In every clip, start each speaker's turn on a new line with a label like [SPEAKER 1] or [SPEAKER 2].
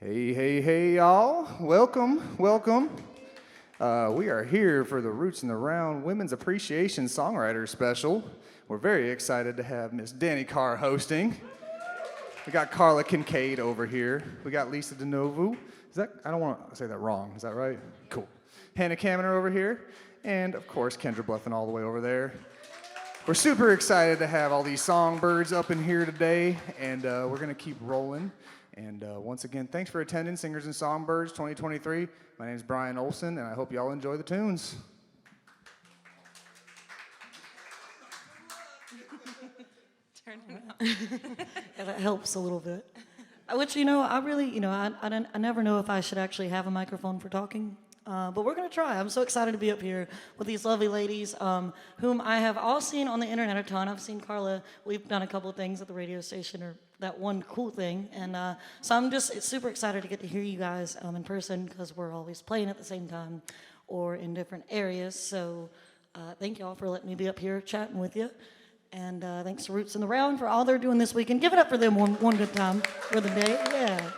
[SPEAKER 1] Hey, y'all. Welcome. We are here for the Roots in the Round Women's Appreciation Songwriter Special. We're very excited to have Miss Dani Kerr hosting. We got Karla Kincaid over here. We got Lisa de Novo. I don't want to say that wrong. Is that right? Cool. Hannah Kaminer over here. And, of course, Kendra Blethen all the way over there. We're super excited to have all these songbirds up in here today, and we're going to keep rolling. And once again, thanks for attending Singers and Songbirds 2023. My name is Brian Olson, and I hope you all enjoy the tunes.
[SPEAKER 2] Turn it up.
[SPEAKER 3] Yeah, that helps a little bit. Which, I really, I never know if I should actually have a microphone for talking. But we're going to try. I'm so excited to be up here with these lovely ladies, whom I have all seen on the internet a ton. I've seen Karla. We've done a couple of things at the radio station, or that one cool thing. And so I'm just super excited to get to hear you guys in person, because we're always playing at the same time or in different areas. So thank you all for letting me be up here chatting with you. And thanks to Roots in the Round for all they're doing this weekend. Give it up for them one good time for the day. Yeah.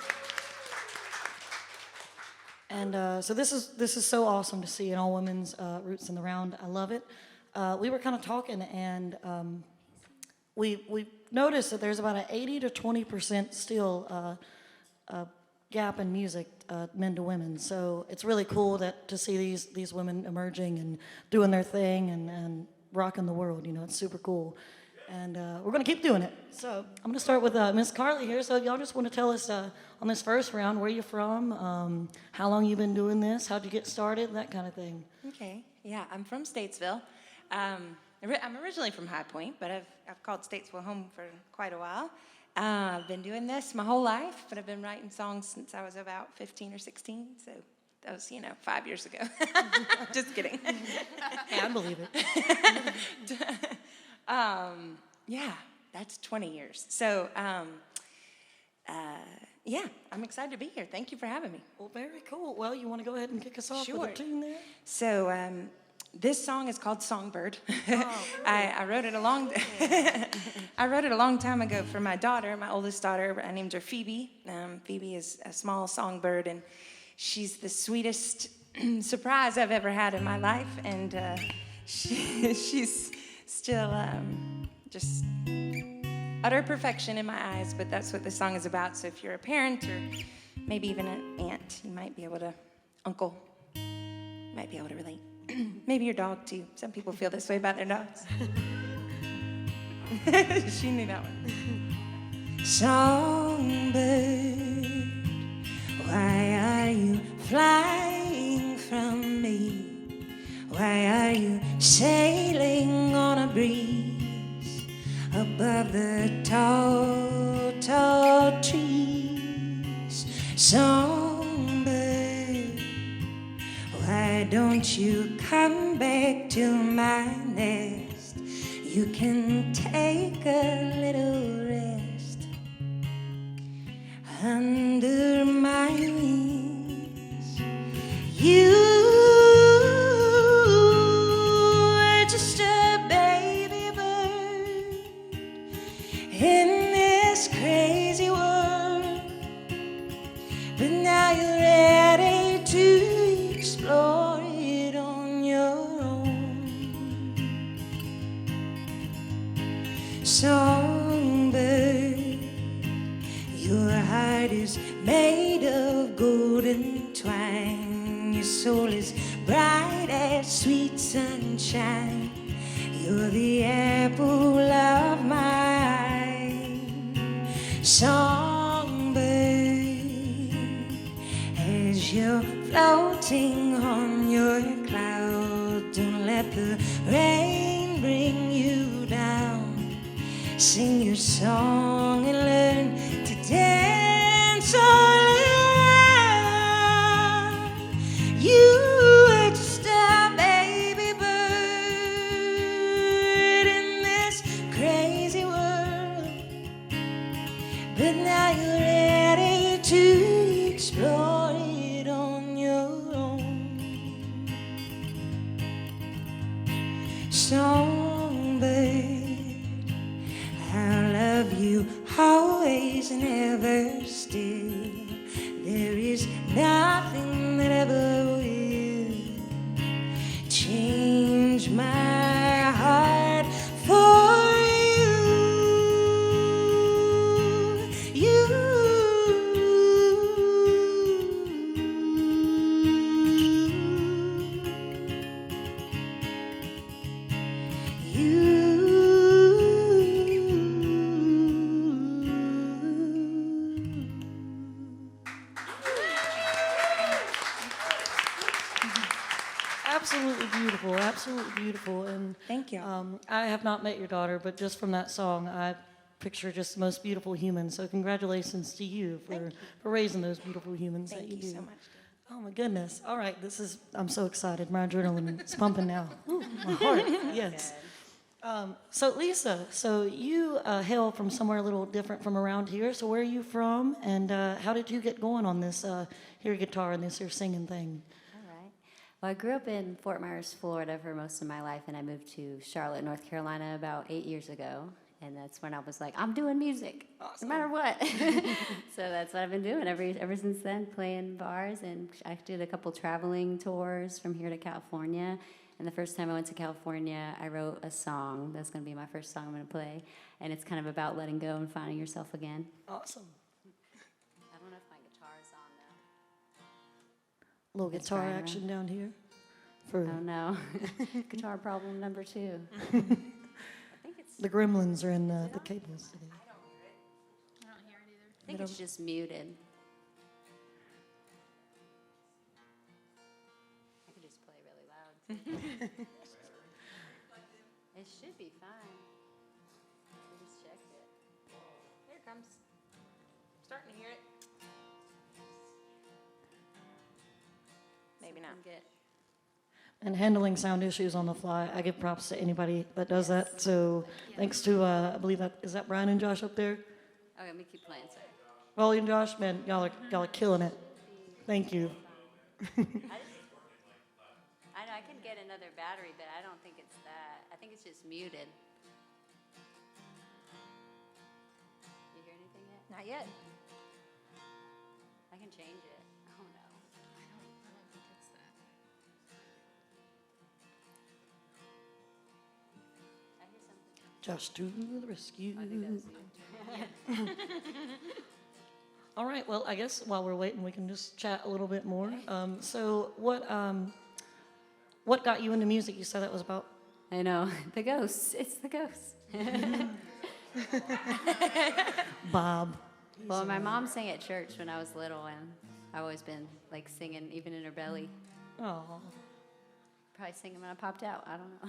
[SPEAKER 3] And so this is so awesome to see an all-women's Roots in the Round. I love it. We were kind of talking, and we noticed that there's about an 80 to 20% still gap in music, men to women. So it's really cool to see these women emerging and doing their thing and rocking the world. It's super cool. And we're going to keep doing it. So I'm going to start with Miss Karla here. So y'all just want to tell us on this first round where you're from, how long you've been doing this, how'd you get started, that kind of thing.
[SPEAKER 2] Okay. Yeah, I'm from Statesville. I'm originally from High Point, but I've called Statesville home for quite a while. I've been doing this my whole life, but I've been writing songs since I was about 15 or 16. So that was, 5 years ago. Just kidding.
[SPEAKER 3] Hey, I believe it.
[SPEAKER 2] Yeah, that's 20 years. So, yeah, I'm excited to be here. Thank you for having me.
[SPEAKER 3] Well, very cool. Well, you want to go ahead and kick us off with a tune there?
[SPEAKER 2] So, this song is called Songbird. Oh, I wrote it I wrote it a long time ago for my daughter, my oldest daughter. I named her Phoebe. Phoebe is a small songbird, and she's the sweetest surprise I've ever had in my life. And she's still just utter perfection in my eyes, but that's what the song is about. So if you're a parent or maybe even an aunt, you might be able to, uncle, might be able to relate. Maybe your dog too. Some people feel this way about their dogs. She knew that one. Songbird, why are you flying from me? Why are you sailing on a breeze above the tall, tall trees? Songbird, why don't you come back to my nest? You can take a little rest under my wings. You are just a baby bird in this crazy world, but now you're ready to explore it on your own. Songbird, your heart is made of golden twine. Your soul is bright as sweet sunshine. You're the apple of my eye. Songbird, as you're floating on your cloud, don't let the rain bring you down. Sing your song and learn to dance all around. You are just a baby bird in this crazy world, but now you're ready to explore it on your own. Songbird, I'll love you always and ever still.
[SPEAKER 3] Absolutely beautiful, absolutely beautiful. And
[SPEAKER 2] Thank you.
[SPEAKER 3] I have not met your daughter, but just from that song, I picture just the most beautiful human. So congratulations to you for raising those beautiful humans that
[SPEAKER 2] Thank
[SPEAKER 3] you
[SPEAKER 2] you
[SPEAKER 3] do.
[SPEAKER 2] so much.
[SPEAKER 3] Oh my goodness. All right, I'm so excited. My adrenaline is pumping now. Ooh, my heart, yes. So Lisa, so you hail from somewhere a little different from around here. So where are you from, and how did you get going on this here guitar and this here singing thing?
[SPEAKER 4] All right. Well, I grew up in Fort Myers, Florida for most of my life, and I moved to Charlotte, North Carolina about 8 years ago. And that's when I was like, I'm doing music, no matter what. So that's what I've been doing ever since then, playing bars. And I did a couple traveling tours from here to California. And the first time I went to California, I wrote a song. That's going to be my first song I'm going to play. And it's kind of about letting go and finding yourself again.
[SPEAKER 3] Awesome.
[SPEAKER 4] I don't know if my guitar's on, though.
[SPEAKER 3] Little
[SPEAKER 4] It's
[SPEAKER 3] guitar
[SPEAKER 4] Brian,
[SPEAKER 3] action
[SPEAKER 4] right?
[SPEAKER 3] down here. For
[SPEAKER 4] Oh, no. Guitar problem number 2.
[SPEAKER 3] the gremlins are in the cables today.
[SPEAKER 4] I think it's just muted. I could just play really loud, too. It should be fine. I just checked it.
[SPEAKER 2] Here it comes. Starting to hear it. Maybe not.
[SPEAKER 4] Get
[SPEAKER 3] And handling sound issues on the fly, I give props to anybody that does that. So thanks to, I believe is that Brian and Josh up there?
[SPEAKER 4] Okay, let me keep playing, sorry.
[SPEAKER 3] Rolly and Josh, man, y'all are killing it. Thank you.
[SPEAKER 4] I know I can get another battery, but I don't think it's that. I think it's just muted. You hear anything yet?
[SPEAKER 2] Not yet.
[SPEAKER 4] I can change it. Oh no. I hear something.
[SPEAKER 3] Josh to the rescue.
[SPEAKER 4] I think that was you.
[SPEAKER 3] All right, well, I guess while we're waiting, we can just chat a little bit more. So what got you into music? You said that was about?
[SPEAKER 4] I know. The ghosts. It's the ghosts.
[SPEAKER 3] Bob.
[SPEAKER 4] Well, my mom sang at church when I was little, and I've always been like singing, even in her belly.
[SPEAKER 3] Oh,
[SPEAKER 4] Probably singing when I popped out. I don't know.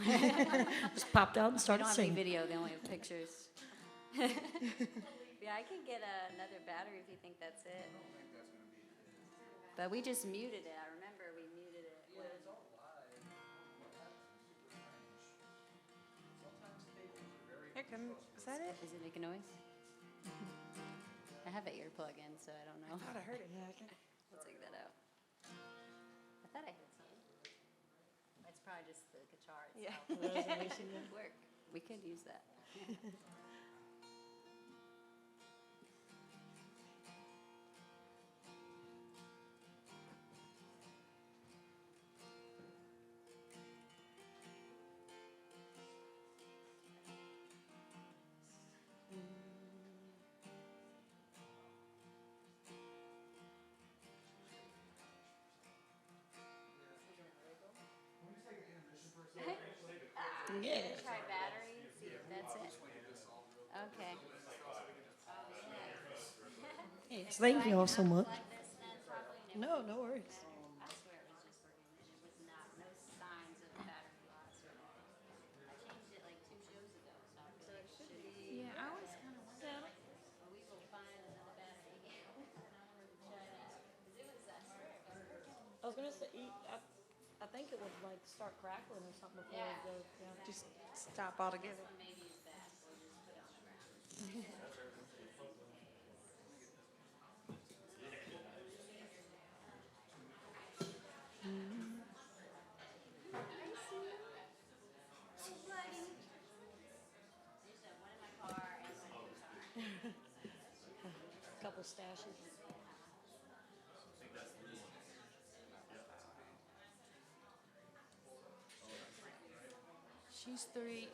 [SPEAKER 3] just popped out and
[SPEAKER 4] They
[SPEAKER 3] started
[SPEAKER 4] don't have any
[SPEAKER 3] singing.
[SPEAKER 4] video. They only have pictures. Yeah, I can get another battery if you think that's it. But we just muted it. I remember we muted it.
[SPEAKER 2] Here comes. Is that it?
[SPEAKER 4] Does it make a noise? I have an earplug in, so I don't know.
[SPEAKER 2] I thought I heard it.
[SPEAKER 3] Yeah, I can.
[SPEAKER 4] We'll take that out. I thought I heard something. It's probably just the guitar itself.
[SPEAKER 2] Yeah.
[SPEAKER 4] Would work. We could use that.
[SPEAKER 3] Yeah.
[SPEAKER 4] Try battery, see if that's it. Okay.
[SPEAKER 3] Yes, thank you all so much. No, no worries.
[SPEAKER 4] I swear it was just working. It was not, no signs of battery loss or anything. I changed it like 2 shows ago, so I feel like it should be.
[SPEAKER 2] Yeah, I always kind of wonder.
[SPEAKER 4] Well, we will find another battery. And I wanted to try that. 'Cause it was, I swear it was working.
[SPEAKER 3] I was gonna say, I think it would like start crackling or something before it goes. Yeah.
[SPEAKER 2] Just stop altogether.
[SPEAKER 4] Maybe it's bad. We'll just put it on the ground.
[SPEAKER 3] Couple stashes.
[SPEAKER 2] She's 3.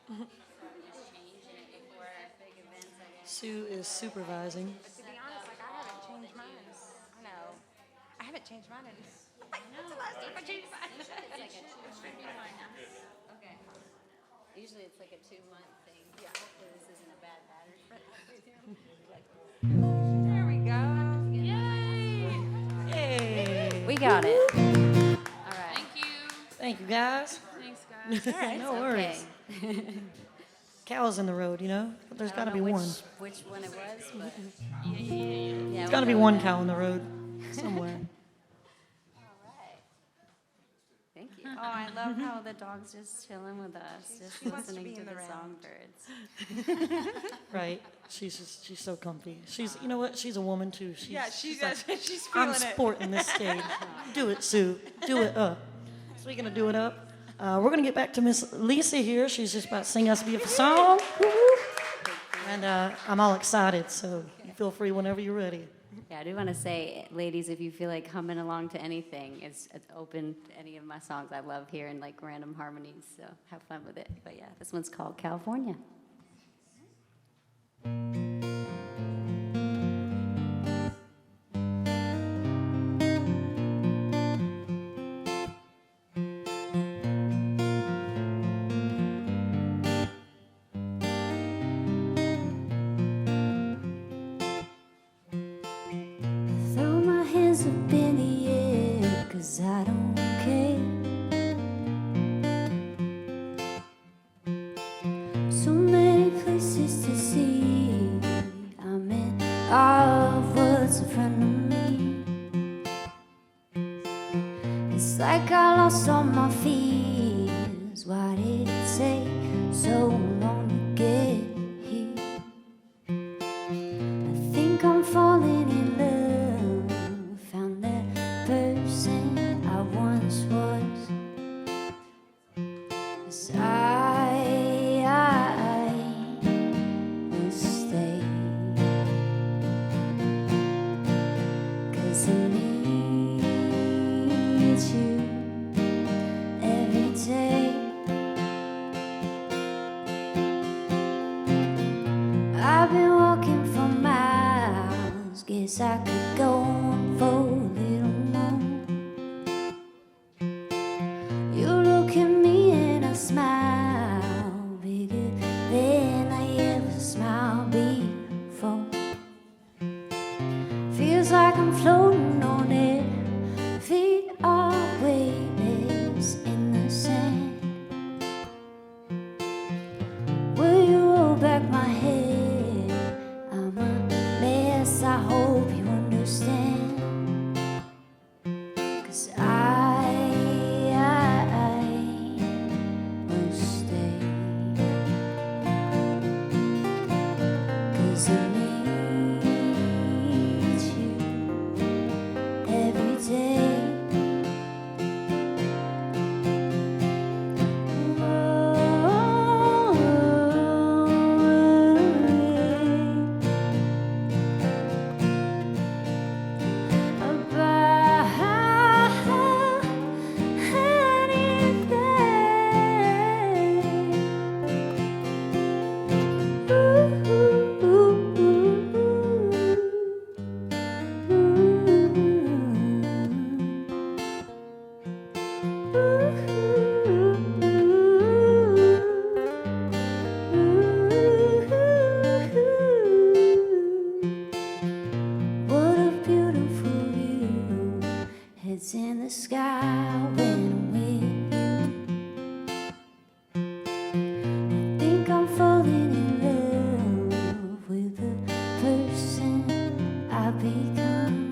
[SPEAKER 4] Changing it before big events, I guess.
[SPEAKER 3] Sue is supervising.
[SPEAKER 2] But to be honest, like I haven't changed mine. I know. I haven't changed mine in. Like, since the last time I
[SPEAKER 4] Okay. Usually it's like a 2-month thing. Yeah. Hopefully this isn't a bad pattern.
[SPEAKER 2] There we go.
[SPEAKER 3] Hey.
[SPEAKER 4] We got it. All right.
[SPEAKER 5] Thank you.
[SPEAKER 3] Thank you, guys.
[SPEAKER 5] Thanks, guys.
[SPEAKER 2] All right.
[SPEAKER 3] No worries. Cows in the road, you know? But there's got to be one.
[SPEAKER 4] Which one it was, but
[SPEAKER 5] Yeah.
[SPEAKER 4] yeah.
[SPEAKER 3] There's got to be one cow in the road somewhere.
[SPEAKER 4] All right. Thank you. Oh, I love how the dog's just chilling with us, just
[SPEAKER 2] She wants to
[SPEAKER 4] listening
[SPEAKER 2] be
[SPEAKER 4] to
[SPEAKER 2] in
[SPEAKER 4] the
[SPEAKER 2] the round.
[SPEAKER 4] songbirds.
[SPEAKER 3] Right. She's so comfy. She's, you know what? She's a woman too. She's like,
[SPEAKER 2] She's feeling
[SPEAKER 3] I'm
[SPEAKER 2] it.
[SPEAKER 3] sporting this stage. Do it, Sue. Do it up. Speaking of do it up, we're going to get back to Miss Lisa here. She's just about to sing us a beautiful song. Woo-hoo. And I'm all excited, so you feel free whenever you're ready.
[SPEAKER 4] Yeah, I do want to say, ladies, if you feel like humming along to anything, it's open to any of my songs. I love hearing like random harmonies, so have fun with it. But yeah, this one's called California. Throw my hands up in the air, 'cause I don't care. So many places to see. I'm in awe of what's in front of me. It's like I lost all my fears. Why did it take so long to get here? I think I'm falling in love. Found that person I once was. 'Cause I will stay. 'Cause I need you every day. I've been walking for miles. Guess I could go on for a little more. You look at me and I smile bigger than I ever smiled before. Feels like I'm floating on air. Feet are weightless in the sand. Will you roll back my head? I'm a mess, I hope you understand. 'Cause I will stay. 'Cause I need you every day. What a beautiful view. It's in the sky when I'm with you. I think I'm falling in love with the person I've become.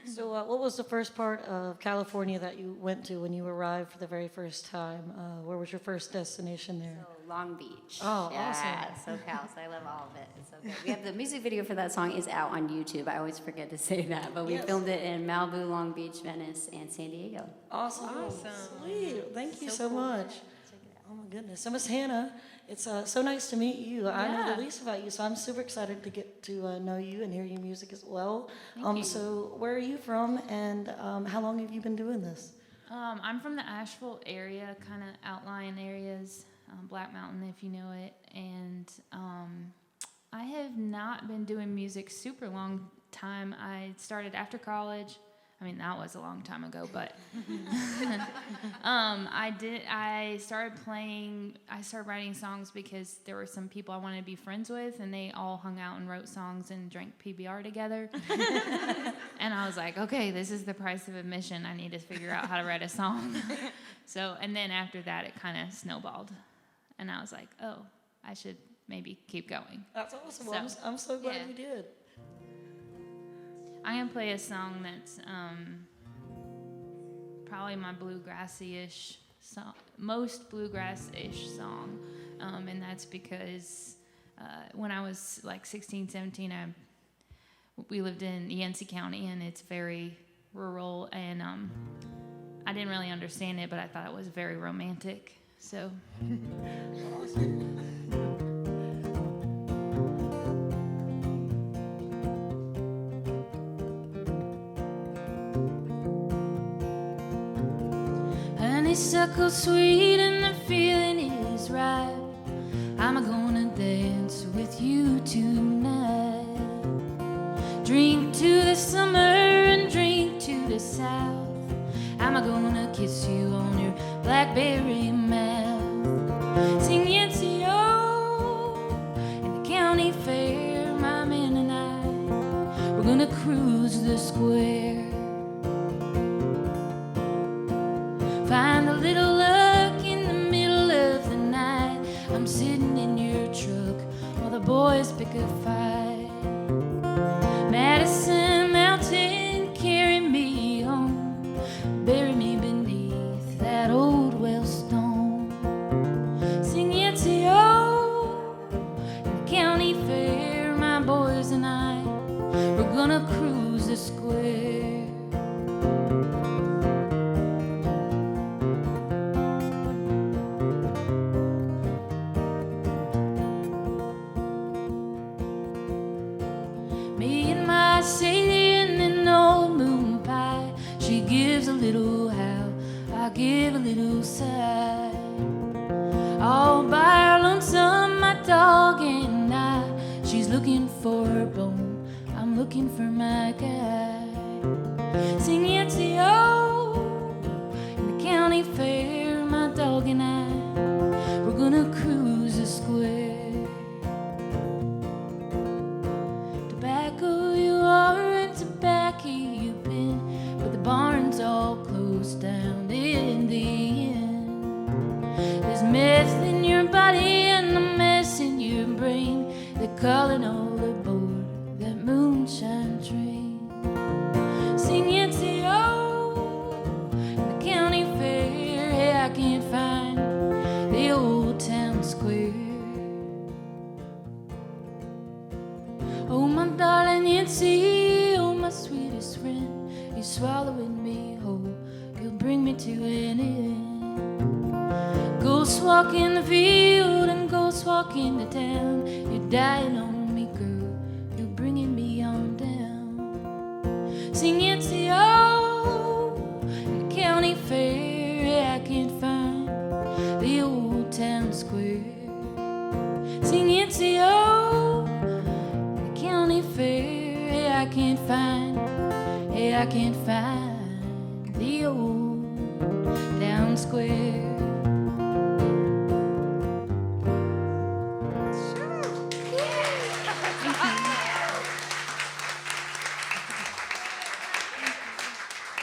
[SPEAKER 3] So what was the first part of California that you went to when you arrived for the very first time? Where was your first destination there?
[SPEAKER 4] So Long Beach.
[SPEAKER 3] Oh,
[SPEAKER 4] yeah,
[SPEAKER 3] awesome.
[SPEAKER 4] SoCal. So I love all of it. It's so good. We have the music video for that song is out on YouTube. I always forget to say that, but we
[SPEAKER 3] Yes.
[SPEAKER 4] filmed it in Malibu, Long Beach, Venice, and San Diego.
[SPEAKER 3] Awesome. Sweet. Thank you so much. Oh my goodness. So Miss Hannah, it's so nice to meet you. I know the least about you, so I'm super excited to get to know you and hear your music as well. So where are you from, and how long have you been doing this?
[SPEAKER 5] I'm from the Asheville area, kind of outlying areas. Black Mountain, if you know it. And I have not been doing music super long time. I started after college. I mean, that was a long time ago, but I started writing songs because there were some people I wanted to be friends with, and they all hung out and wrote songs and drank PBR together. And I was like, okay, this is the price of admission. I need to figure out how to write a song. And then after that, it kind of snowballed. And I was like, oh, I should maybe keep going.
[SPEAKER 3] That's awesome. Well, I'm so glad you did.
[SPEAKER 5] I'm going to play a song that's probably my bluegrassy-ish song, most bluegrass-ish song. And that's because when I was like 16, 17, we lived in Yancey County, and it's very rural, and I didn't really understand it, but I thought it was very romantic. So. Honeysuckle sweet and the feeling is right. I'm gonna dance with you tonight. Drink to the summer and drink to the south. I'm gonna kiss you on your blackberry mouth. Sing Yancey O in the county fair. My man and I, we're gonna cruise the square. Find a little luck in the middle of the night. I'm sitting in your truck while the boys pick a fight. Madison Mountain, carry me home. Bury me beneath that old well stone. Sing Yancey O in the county fair. My boys and I, we're gonna cruise the square. Sadie and an old moon pie. She gives a little howl, I give a little sigh. All by her lonesome, my dog and I. She's looking for her bone, I'm looking for my guy. Sing Yancey O in the county fair. My dog and I, we're gonna cruise the square. Tobacco you are and tobacco you've been, but the barn's all closed down in the end. There's meth in your body and a mess in your brain. They're calling all aboard that moonshine train. Sing Yancey O in the county fair. Hey, I can't find the old town square. Oh, my darling Yancey, oh, my sweetest friend, you're swallowing me whole, you'll bring me to an end. Ghost walk in the field and ghost walk in the town. You're dying on me, girl, you're bringing me on down. Sing Yancey O in the county fair. Yeah, I can't find the old town square. Sing Yancey O county fair. Yeah, I can't find the old town square.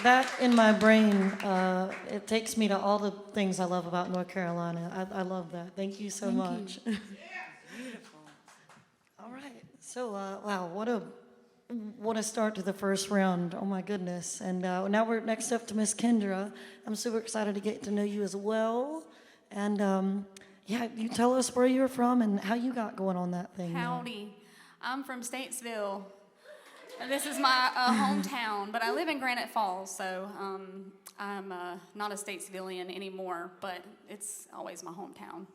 [SPEAKER 3] That in my brain, it takes me to all the things I love about North Carolina. I love that. Thank you so much. All right. So, wow, what a start to the first round. Oh, my goodness. And now we're next up to Miss Kendra. I'm super excited to get to know you as well. And, yeah, you tell us where you're from and how you got going on that thing.
[SPEAKER 6] Howdy. I'm from Statesville. This is my hometown, but I live in Granite Falls, so I'm not a Statesvillian anymore, but it's always my hometown.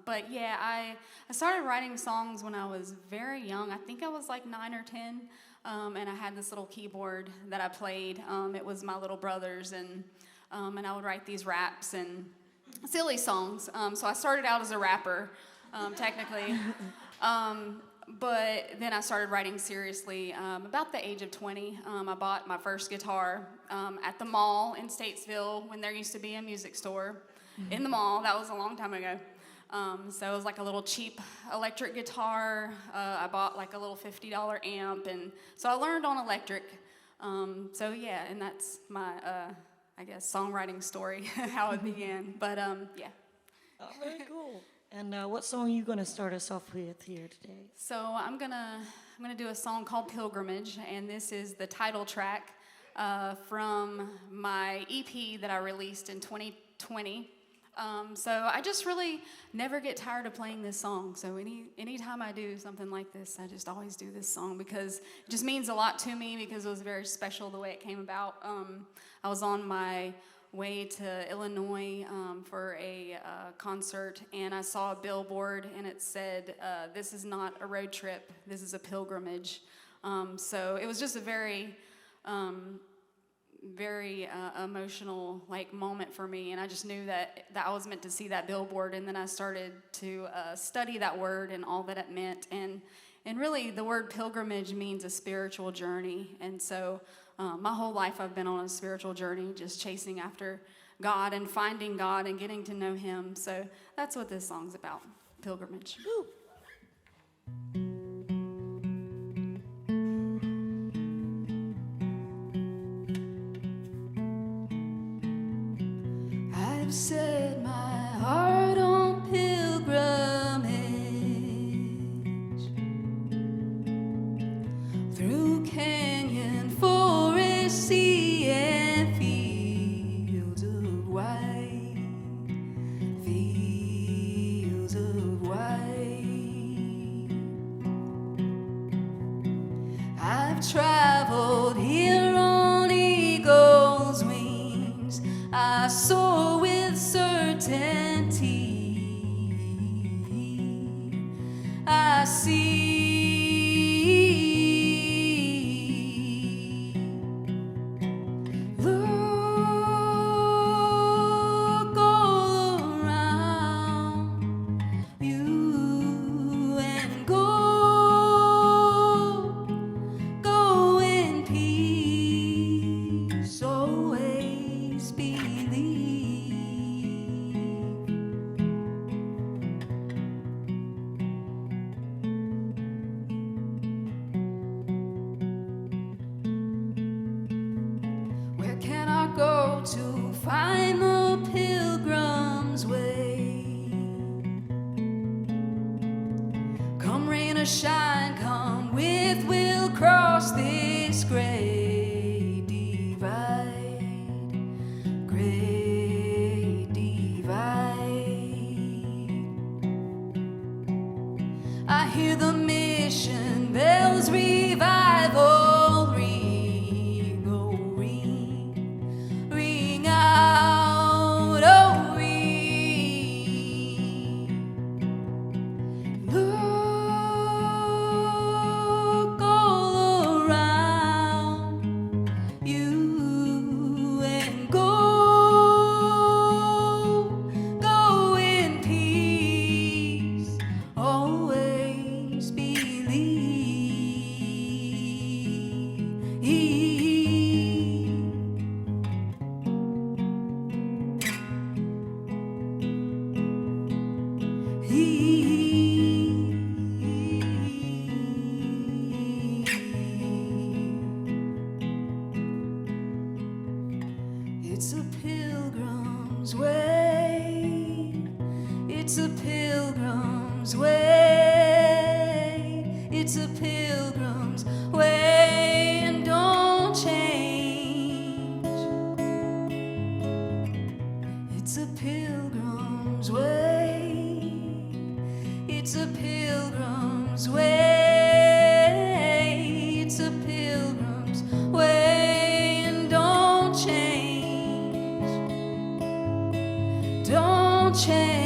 [SPEAKER 6] But yeah, I started writing songs when I was very young. I think I was like 9 or 10, and I had this little keyboard that I played. It was my little brother's, and I would write these raps, and silly songs. So I started out as a rapper, technically. But then I started writing seriously about the age of 20. I bought my first guitar at the mall in Statesville when there used to be a music store in the mall. That was a long time ago. So it was like a little cheap electric guitar. I bought like a little $50 amp, and so I learned on electric. So yeah, and that's my, I guess, songwriting story, how it began. But yeah.
[SPEAKER 3] Oh, very cool. And what song are you going to start us off with here today?
[SPEAKER 6] So I'm gonna do a song called Pilgrimage, and this is the title track from my EP that I released in 2020. So I just really never get tired of playing this song. So anytime I do something like this, I just always do this song because it just means a lot to me because it was very special the way it came about. I was on my way to Illinois for a concert, and I saw a billboard, and it said, "This is not a road trip, this is a pilgrimage." So it was just a very emotional moment for me, and I just knew that I was meant to see that billboard. And then I started to study that word and all that it meant, and really the word pilgrimage means a spiritual journey. And so my whole life I've been on a spiritual journey, just chasing after God and finding God and getting to know Him. So that's what this song's about, pilgrimage.
[SPEAKER 3] Woo.
[SPEAKER 5] I've set my heart on pilgrimage through canyon, forest, sea, and fields of white, fields of white. I've traveled here on eagle's wings. I soar with certainty. I see. Look all around you and go in peace. Always believe. Where can I go to find the pilgrim's way? Come rain or shine, come with, we'll cross this great divide, great divide. I hear the mission bells, revival ring, oh ring, ring out, oh ring. Look all around you and go in peace. Always believe. It's a pilgrim's way. It's a pilgrim's way. It's a pilgrim's way, and don't change. It's a pilgrim's way. It's a pilgrim's way. It's a pilgrim's way, and don't change. Don't change.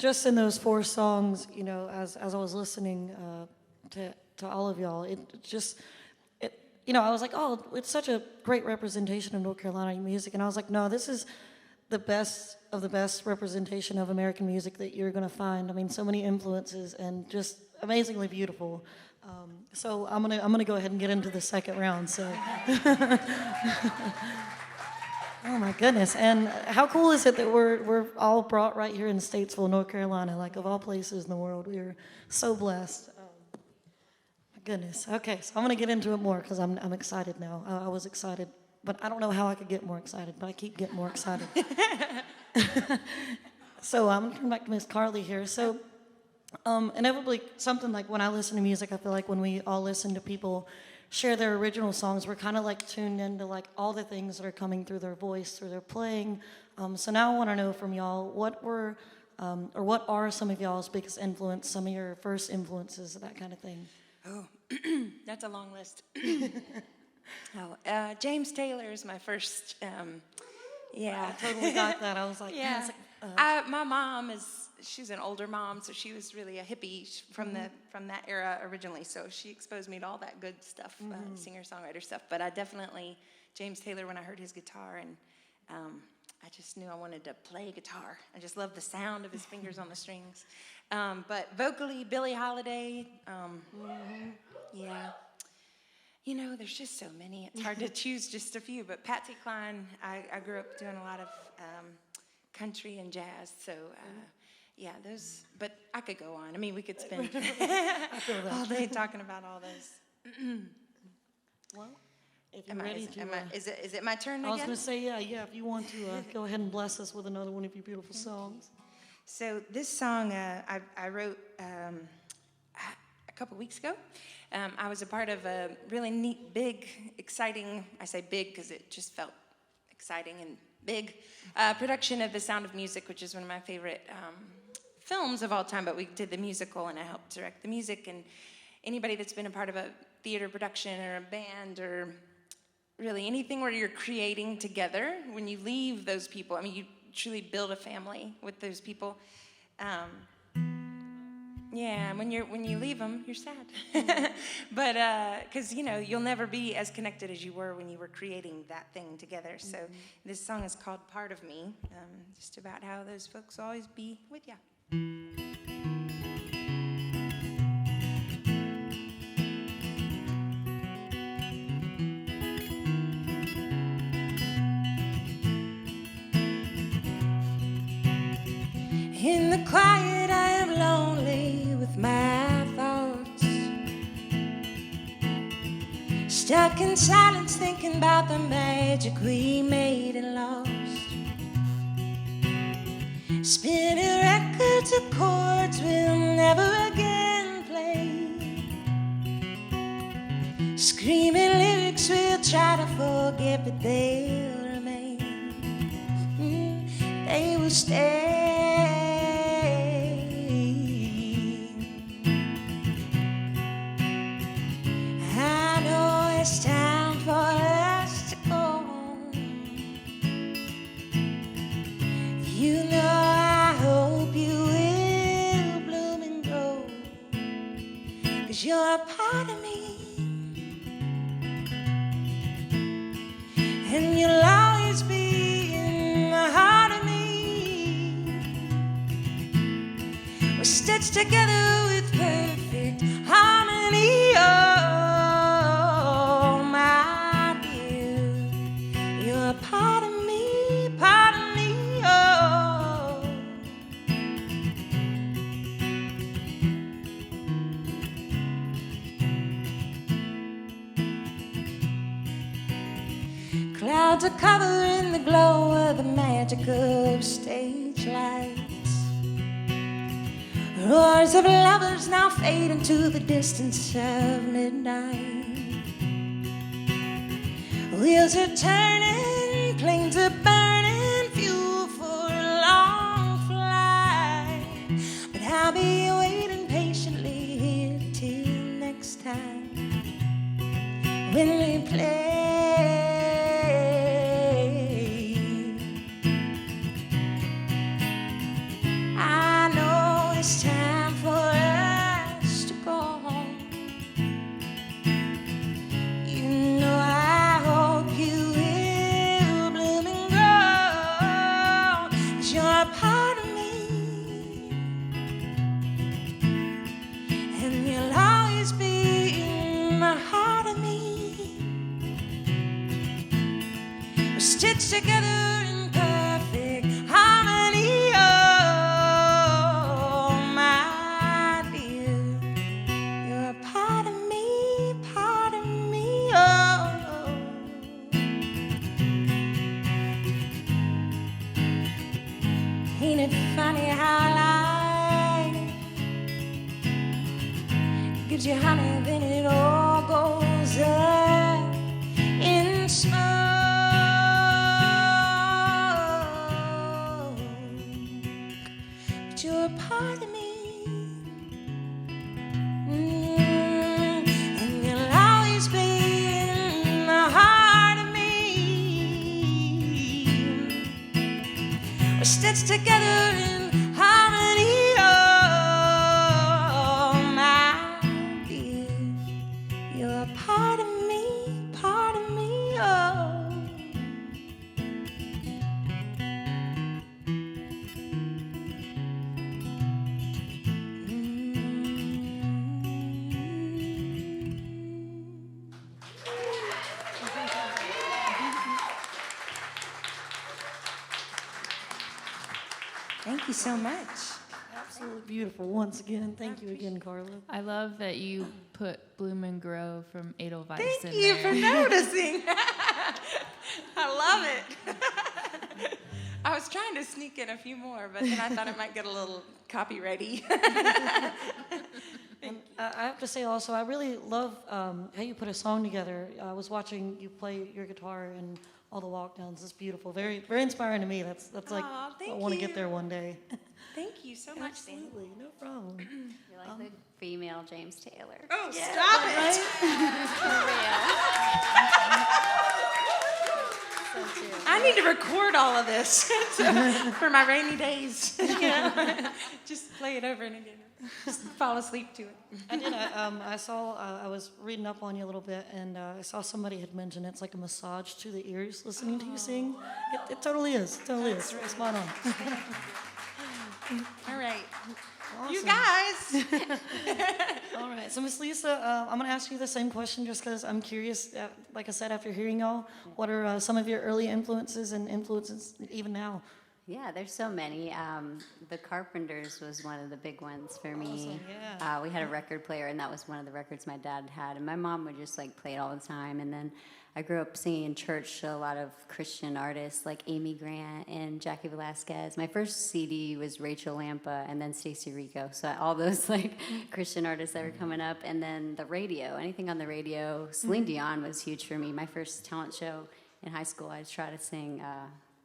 [SPEAKER 3] just in those 4 songs, you know, as I was listening to all of y'all, you know, I was like, oh, it's such a great representation of North Carolina music. And I was like, no, this is the best of the best representation of American music that you're going to find. I mean, so many influences and just amazingly beautiful. So I'm gonna go ahead and get into the second round. So, oh my goodness! And how cool is it that we're all brought right here in Statesville, North Carolina, like of all places in the world. We are so blessed. My goodness. Okay, so I'm gonna get into it more because I'm excited now. I was excited, but I don't know how I could get more excited. But I keep getting more excited. So I'm gonna turn back to Miss Carly here. So. Inevitably, something like when I listen to music, I feel like when we all listen to people share their original songs, we're kind of like tuned into like all the things that are coming through their voice, through their playing. So now I want to know from y'all, what are some of y'all's biggest influence, some of your first influences, that kind of thing?
[SPEAKER 2] Oh, that's a long list. James Taylor is my first, yeah.
[SPEAKER 3] I totally got that. I was like,
[SPEAKER 2] yeah.
[SPEAKER 3] I was like,
[SPEAKER 2] My mom she's an older mom, so she was really a hippie from that era originally. So she exposed me to all that good stuff, singer-songwriter stuff. But I definitely, James Taylor, when I heard his guitar, and I just knew I wanted to play guitar. I just loved the sound of his fingers on the strings. But vocally, Billie Holiday, yeah. You know, there's just so many. It's hard to choose just a few. But Patsy Cline, I grew up doing a lot of country and jazz. So, yeah, those. But I could go on. I mean, we could spend all day talking about all those.
[SPEAKER 3] well, if you're ready to...
[SPEAKER 2] Is it my turn again?
[SPEAKER 3] I was going to say, yeah, if you want to go ahead and bless us with another one of your beautiful songs.
[SPEAKER 2] So this song I wrote a couple weeks ago. I was a part of a really neat, big, exciting, I say big because it just felt exciting and big, production of The Sound of Music, which is one of my favorite films of all time, but we did the musical and I helped direct the music. And anybody that's been a part of a theater production or a band or really anything where you're creating together, when you leave those people, I mean, you truly build a family with those people. Yeah, when you leave them, you're sad. But, because, you know, you'll never be as connected as you were when you were creating that thing together. So this song is called Part of Me, just about how those folks will always be with you. In the quiet, I am lonely with my thoughts, stuck in silence, thinking about the magic we made and lost, spinning records of chords we'll never again play, screaming lyrics we'll try to forget, but they'll remain. They will stay. It's time for us to go home. You know I hope you will bloom and grow, 'cause you're a part of me, and you'll always be in the heart of me. We're stitched together with perfect harmony. Clouds are covering the glow of the magic of stage lights. Roars of lovers now fade into the distance of midnight. Wheels are turning, planes are burning, fuel for a long flight. But I'll be waiting patiently here till next time when we play. I know stitched together in perfect harmony. Oh, my dear, you're a part of me, part of me. Oh, ain't it funny how life gives you honey, then it all goes up in smoke. But you're a part of me. And you'll always be in the heart of me. We're stitched together in harmony. Oh, my dear, you're a part of me, part of me. Oh. Thank you so much.
[SPEAKER 3] Absolutely beautiful. Once again, thank you again, Karla.
[SPEAKER 5] I love that you put Bloom and Grow from Edelweiss in
[SPEAKER 2] Thank you
[SPEAKER 5] there.
[SPEAKER 2] for noticing. I love it. I was trying to sneak in a few more, but then I thought it might get a little copyrighty.
[SPEAKER 3] And I have to say also, I really love how you put a song together. I was watching you play your guitar and all the walkdowns. It's beautiful. Very, very inspiring to me. That's like,
[SPEAKER 2] Aw,
[SPEAKER 3] I
[SPEAKER 2] thank
[SPEAKER 3] want to
[SPEAKER 2] you.
[SPEAKER 3] get there one day.
[SPEAKER 2] Thank you so much, Dani.
[SPEAKER 3] Absolutely, no problem.
[SPEAKER 4] You're like the female James Taylor.
[SPEAKER 2] Oh, stop it. I need to record all of this for my rainy days. You know? Just play it over and again. Just fall asleep to it.
[SPEAKER 3] I did. I saw. I was reading up on you a little bit, and I saw somebody had mentioned it's like a massage to the ears listening to you sing. It totally is. Totally is. It's spot on.
[SPEAKER 2] All right.
[SPEAKER 3] Awesome.
[SPEAKER 2] You guys.
[SPEAKER 3] All right. So, Miss Lisa, I'm going to ask you the same question just because I'm curious. Like I said, after hearing y'all, what are some of your early influences and influences even now?
[SPEAKER 4] Yeah, there's so many. The Carpenters was one of the big ones for me.
[SPEAKER 3] Awesome, yeah.
[SPEAKER 4] We had a record player, and that was one of the records my dad had. And my mom would just like play it all the time. And then I grew up singing in church to a lot of Christian artists like Amy Grant and Jackie Velasquez. My first CD was Rachel Lampa and then Stacey Rico. So all those like Christian artists that were coming up. And then the radio, anything on the radio. Celine Dion was huge for me. My first talent show in high school, I tried to sing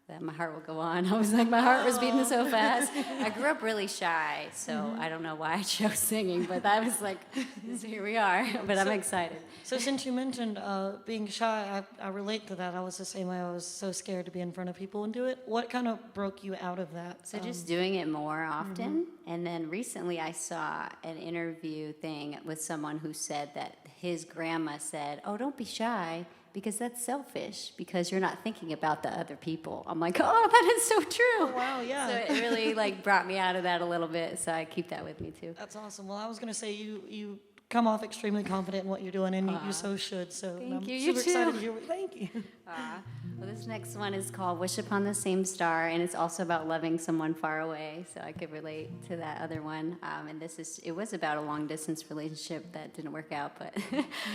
[SPEAKER 4] that My Heart Will Go On. I was like, my heart was beating so fast. I grew up really shy, so I don't know why I chose singing, but I was like, so here we are. But I'm excited.
[SPEAKER 3] So since you mentioned being shy, I relate to that. I was the same way. I was so scared to be in front of people and do it. What kind of broke you out of that?
[SPEAKER 4] So just doing it more often. And then recently I saw an interview thing with someone who said that his grandma said, oh, don't be shy, because that's selfish, because you're not thinking about the other people. I'm like, oh, that is so true.
[SPEAKER 3] Oh, wow, yeah.
[SPEAKER 4] So it really like brought me out of that a little bit, so I keep that with me too.
[SPEAKER 3] That's awesome. Well, I was going to say you come off extremely confident in what you're doing, and you so should. So
[SPEAKER 4] Thank
[SPEAKER 3] I'm
[SPEAKER 4] you. You
[SPEAKER 3] super excited
[SPEAKER 4] too.
[SPEAKER 3] to hear what. Thank you.
[SPEAKER 4] Well, this next one is called Wish Upon the Same Star, and it's also about loving someone far away, so I could relate to that other one. And it was about a long-distance relationship that didn't work out, but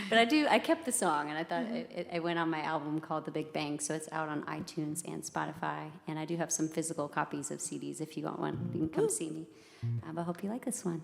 [SPEAKER 4] but I kept the song, and I thought it went on my album called The Big Bang, so it's out on iTunes and Spotify, and I do have some physical copies of CDs if you want one. You can come see me. But I hope you like this one.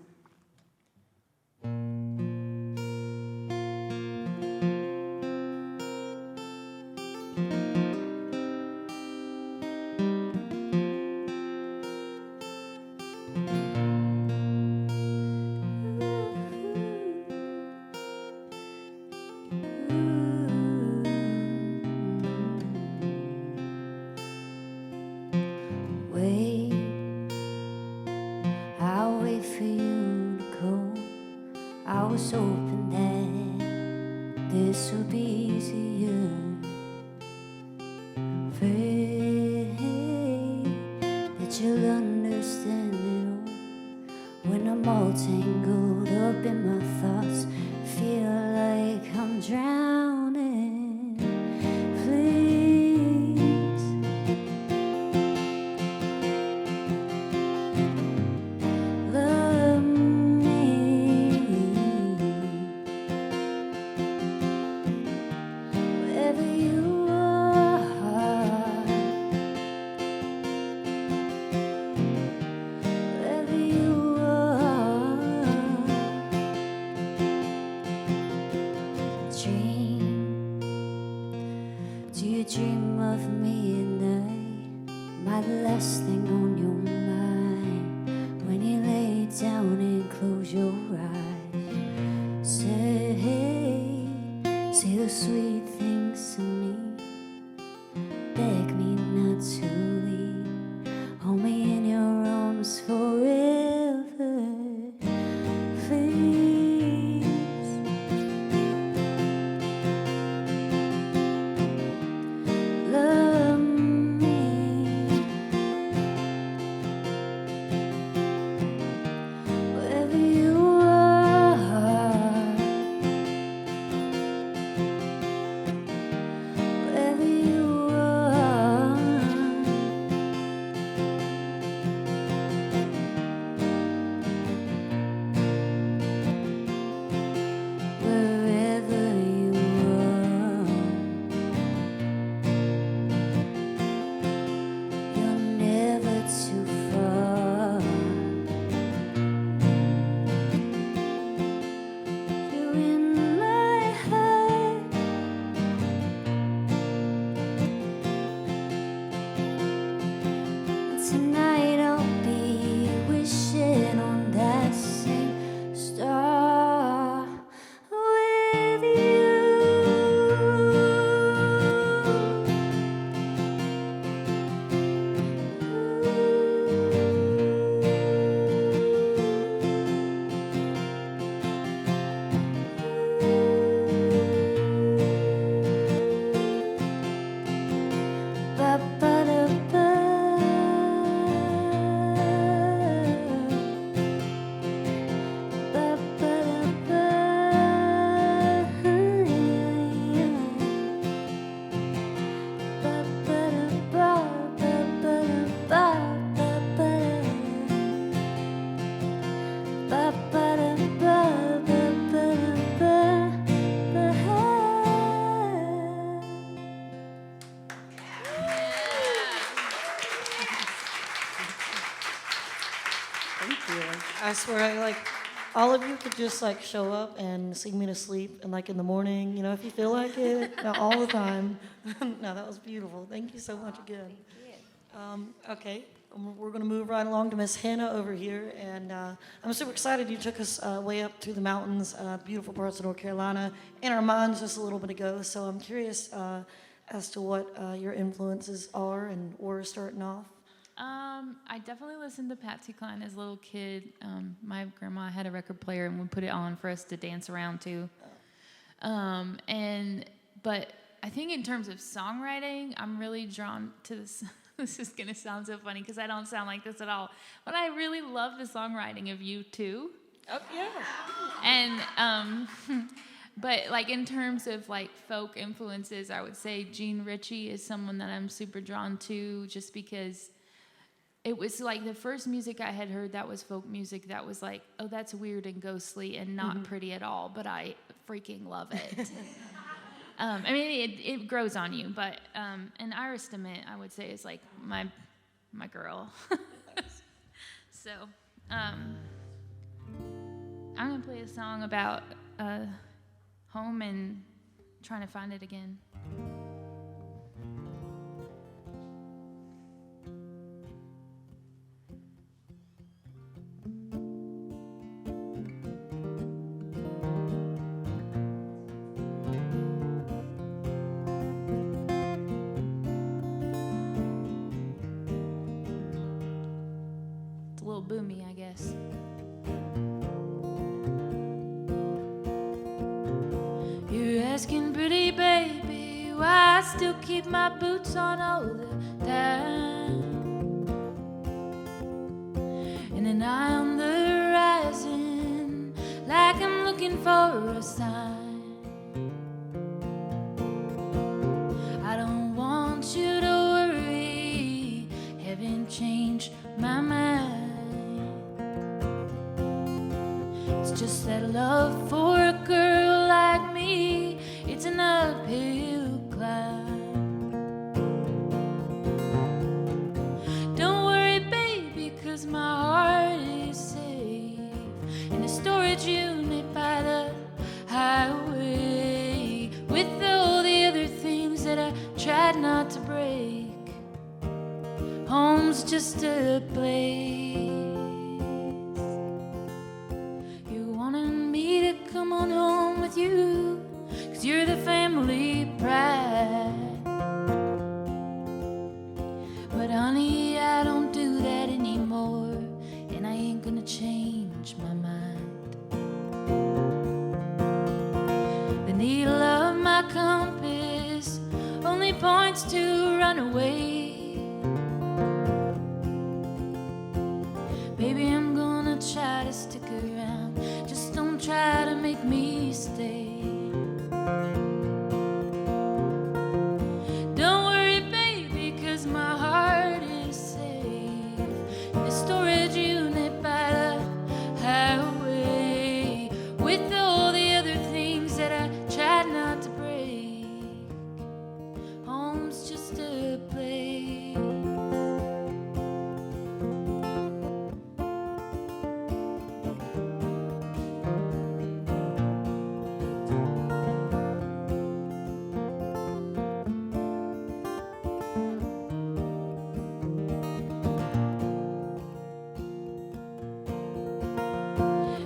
[SPEAKER 4] Wait, I'll wait for you to go. I was hoping that this would be easier. Pray that you'll understand it all. When I'm all tangled up in my thoughts, feel like I'm drowning. Please dream of me at night? Am I the last thing on your mind? When you lay down and close your eyes, say those sweet things to me. Beg me not to leave. Hold me in your arms forever, please. Love me. Wherever you are, wherever you are, wherever you are, you're never too far. You're in my heart. Tonight I'll be wishing on that same star with you. Ba ba da ba. Ba ba da ba. Ba ba da ba. Ba ba da ba. Ba ba da. Ba ba da ba. Ba ba da ba.
[SPEAKER 3] Thank you. I swear, all of you could just show up and sing me to sleep, and in the morning, if you feel like it, not all the time. No, that was beautiful. Thank you so much again. Okay, we're going to move right along to Miss Hannah over here, and I'm super excited you took us way up through the mountains, beautiful parts of North Carolina, in our minds just a little bit ago. So I'm curious as to what your influences are and where starting off.
[SPEAKER 5] I definitely listened to Patsy Cline as a little kid. My grandma had a record player and would put it on for us to dance around to. But I think in terms of songwriting, I'm really drawn to this. This is going to sound so funny because I don't sound like this at all. But I really love the songwriting of U2.
[SPEAKER 3] Oh, yeah.
[SPEAKER 5] And, but in terms of folk influences, I would say Jean Ritchie is someone that I'm super drawn to just because it was the first music I had heard that was folk music that was oh, that's weird and ghostly and not pretty at all, but I freaking love it. I mean, it grows on you, but and Iris DeMent, I would say, is my girl. So I'm gonna play a song about home and trying to find it again. It's a little boomy, I guess. You're asking, pretty baby, why I still keep my boots on all the time. And an eye on the horizon, like I'm looking for a sign. I don't want you to worry, haven't changed my mind. It's just that love for a girl like me, it's an uphill climb. Don't worry, baby, 'cause my heart is safe in a storage unit by the highway with all the other things that I tried tried not to break. Home's just a place. You wanted me to come on home with you, 'cause you're the family pride. But honey, I don't do that anymore, and I ain't gonna change my mind. The needle of my compass only points to run away. Baby, I'm gonna try to stick around, just don't try to make me stay. Don't worry, baby, 'cause my heart is safe in the storage unit by the highway, with all the other things that I tried not to break. Home's just a place.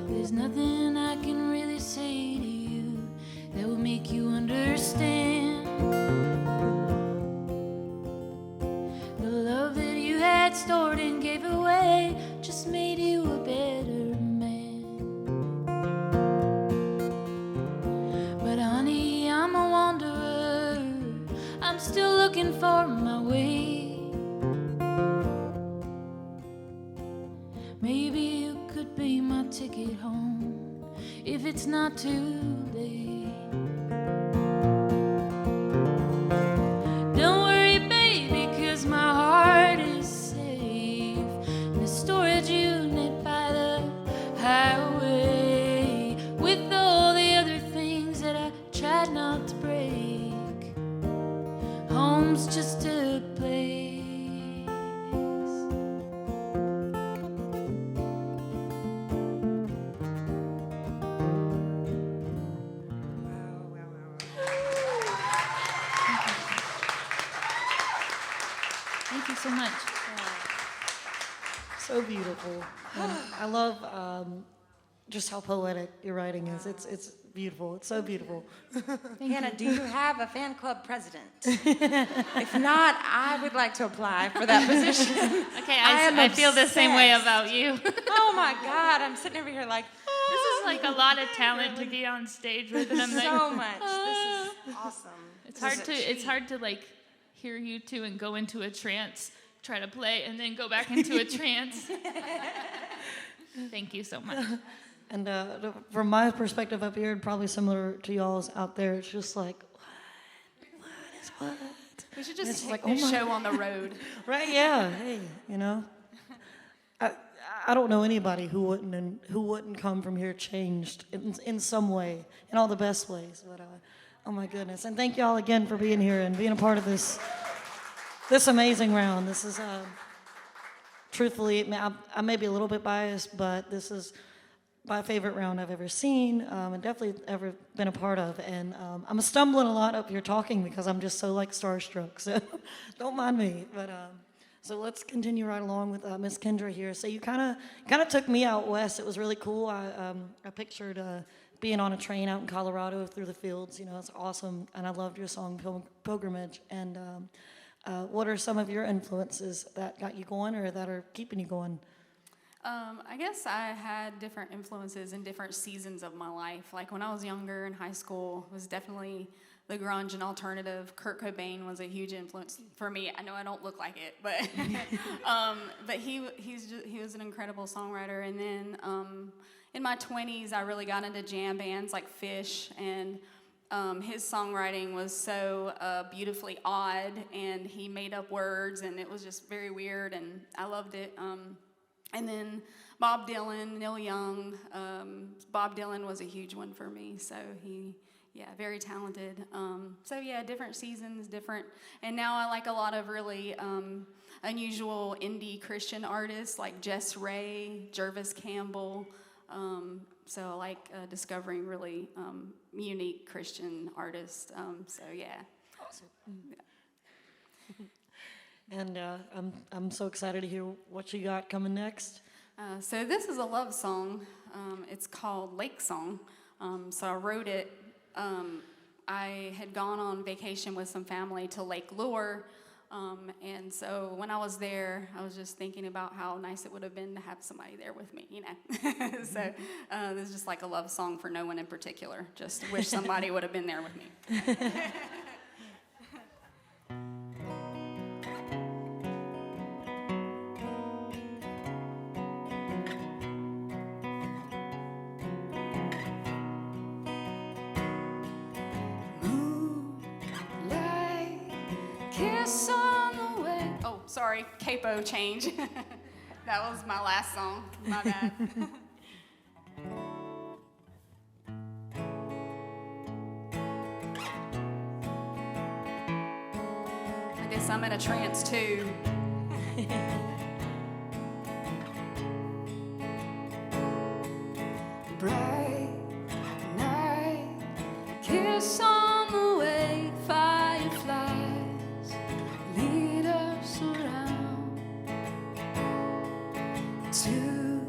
[SPEAKER 5] There's nothing I can really say to you that will make you understand. The love that you had stored and gave away just made you a better man. But honey, I'm a wanderer, I'm still looking for my way. Maybe you could be my ticket home if it's not too late. Don't worry, baby, 'cause my heart is safe in the storage unit by the highway, with all the other things that I tried not to break. Home's just a place. Thank you so much.
[SPEAKER 3] So beautiful. And I love just how poetic your writing is. It's beautiful. It's so beautiful.
[SPEAKER 2] Hannah, do you have a fan club president? If not, I would like to apply for that position.
[SPEAKER 5] Okay,
[SPEAKER 2] am
[SPEAKER 5] I feel the same way
[SPEAKER 2] obsessed.
[SPEAKER 5] about you.
[SPEAKER 2] Oh my God, I'm sitting over here like,
[SPEAKER 5] This is like a lot of talent to be on stage with, and I'm like,
[SPEAKER 2] so much. This is awesome.
[SPEAKER 5] it's hard to like hear you two and go into a trance, try to play, and then go back into a trance. Thank you so much.
[SPEAKER 3] And from my perspective up here, and probably similar to y'all's out there, it's just like, what is what?
[SPEAKER 6] We should
[SPEAKER 3] It's
[SPEAKER 6] just take
[SPEAKER 3] like,
[SPEAKER 6] this
[SPEAKER 3] oh my
[SPEAKER 6] show on the road.
[SPEAKER 3] Right? Yeah. Hey, you know, I don't know anybody who wouldn't come from here changed in some way, in all the best ways. But oh my goodness! And thank y'all again for being here and being a part of this amazing round. This is truthfully, I may be a little bit biased, but this is my favorite round I've ever seen, and definitely ever been a part of. And I'm stumbling a lot up here talking because I'm just so like starstruck. So don't mind me. But so let's continue right along with Miss Kendra here. So you kind of took me out west. It was really cool. I pictured being on a train out in Colorado through the fields. You know, it's awesome. And I loved your song Pilgrimage. And what are some of your influences that got you going or that are keeping you going?
[SPEAKER 6] I guess I had different influences in different seasons of my life. Like when I was younger in high school, it was definitely the grunge and alternative. Kurt Cobain was a huge influence for me. I know I don't look like it, but he was an incredible songwriter. And then in my 20s, I really got into jam bands like Fish, and his songwriting was so beautifully odd, and he made up words, and it was just very weird, and I loved it. And then Bob Dylan, Neil Young. Bob Dylan was a huge one for me. So very talented. Different seasons, different. And now I like a lot of really unusual indie Christian artists like Jess Ray, Jervis Campbell. So I like discovering really unique Christian artists.
[SPEAKER 3] Awesome.
[SPEAKER 6] Yeah.
[SPEAKER 3] And I'm so excited to hear what you got coming next.
[SPEAKER 6] So this is a love song. It's called Lake Song. So I wrote it. I had gone on vacation with some family to Lake Lure. And so when I was there, I was just thinking about how nice it would have been to have somebody there with me, you know. So this is just like a love song for no one in particular. Just wish somebody would have been there with me.
[SPEAKER 5] Kiss on the way.
[SPEAKER 6] Oh, sorry, capo change. That was my last song. My bad. I guess I'm in a trance too.
[SPEAKER 5] Bright night, kiss on the way, fireflies lead us around. Two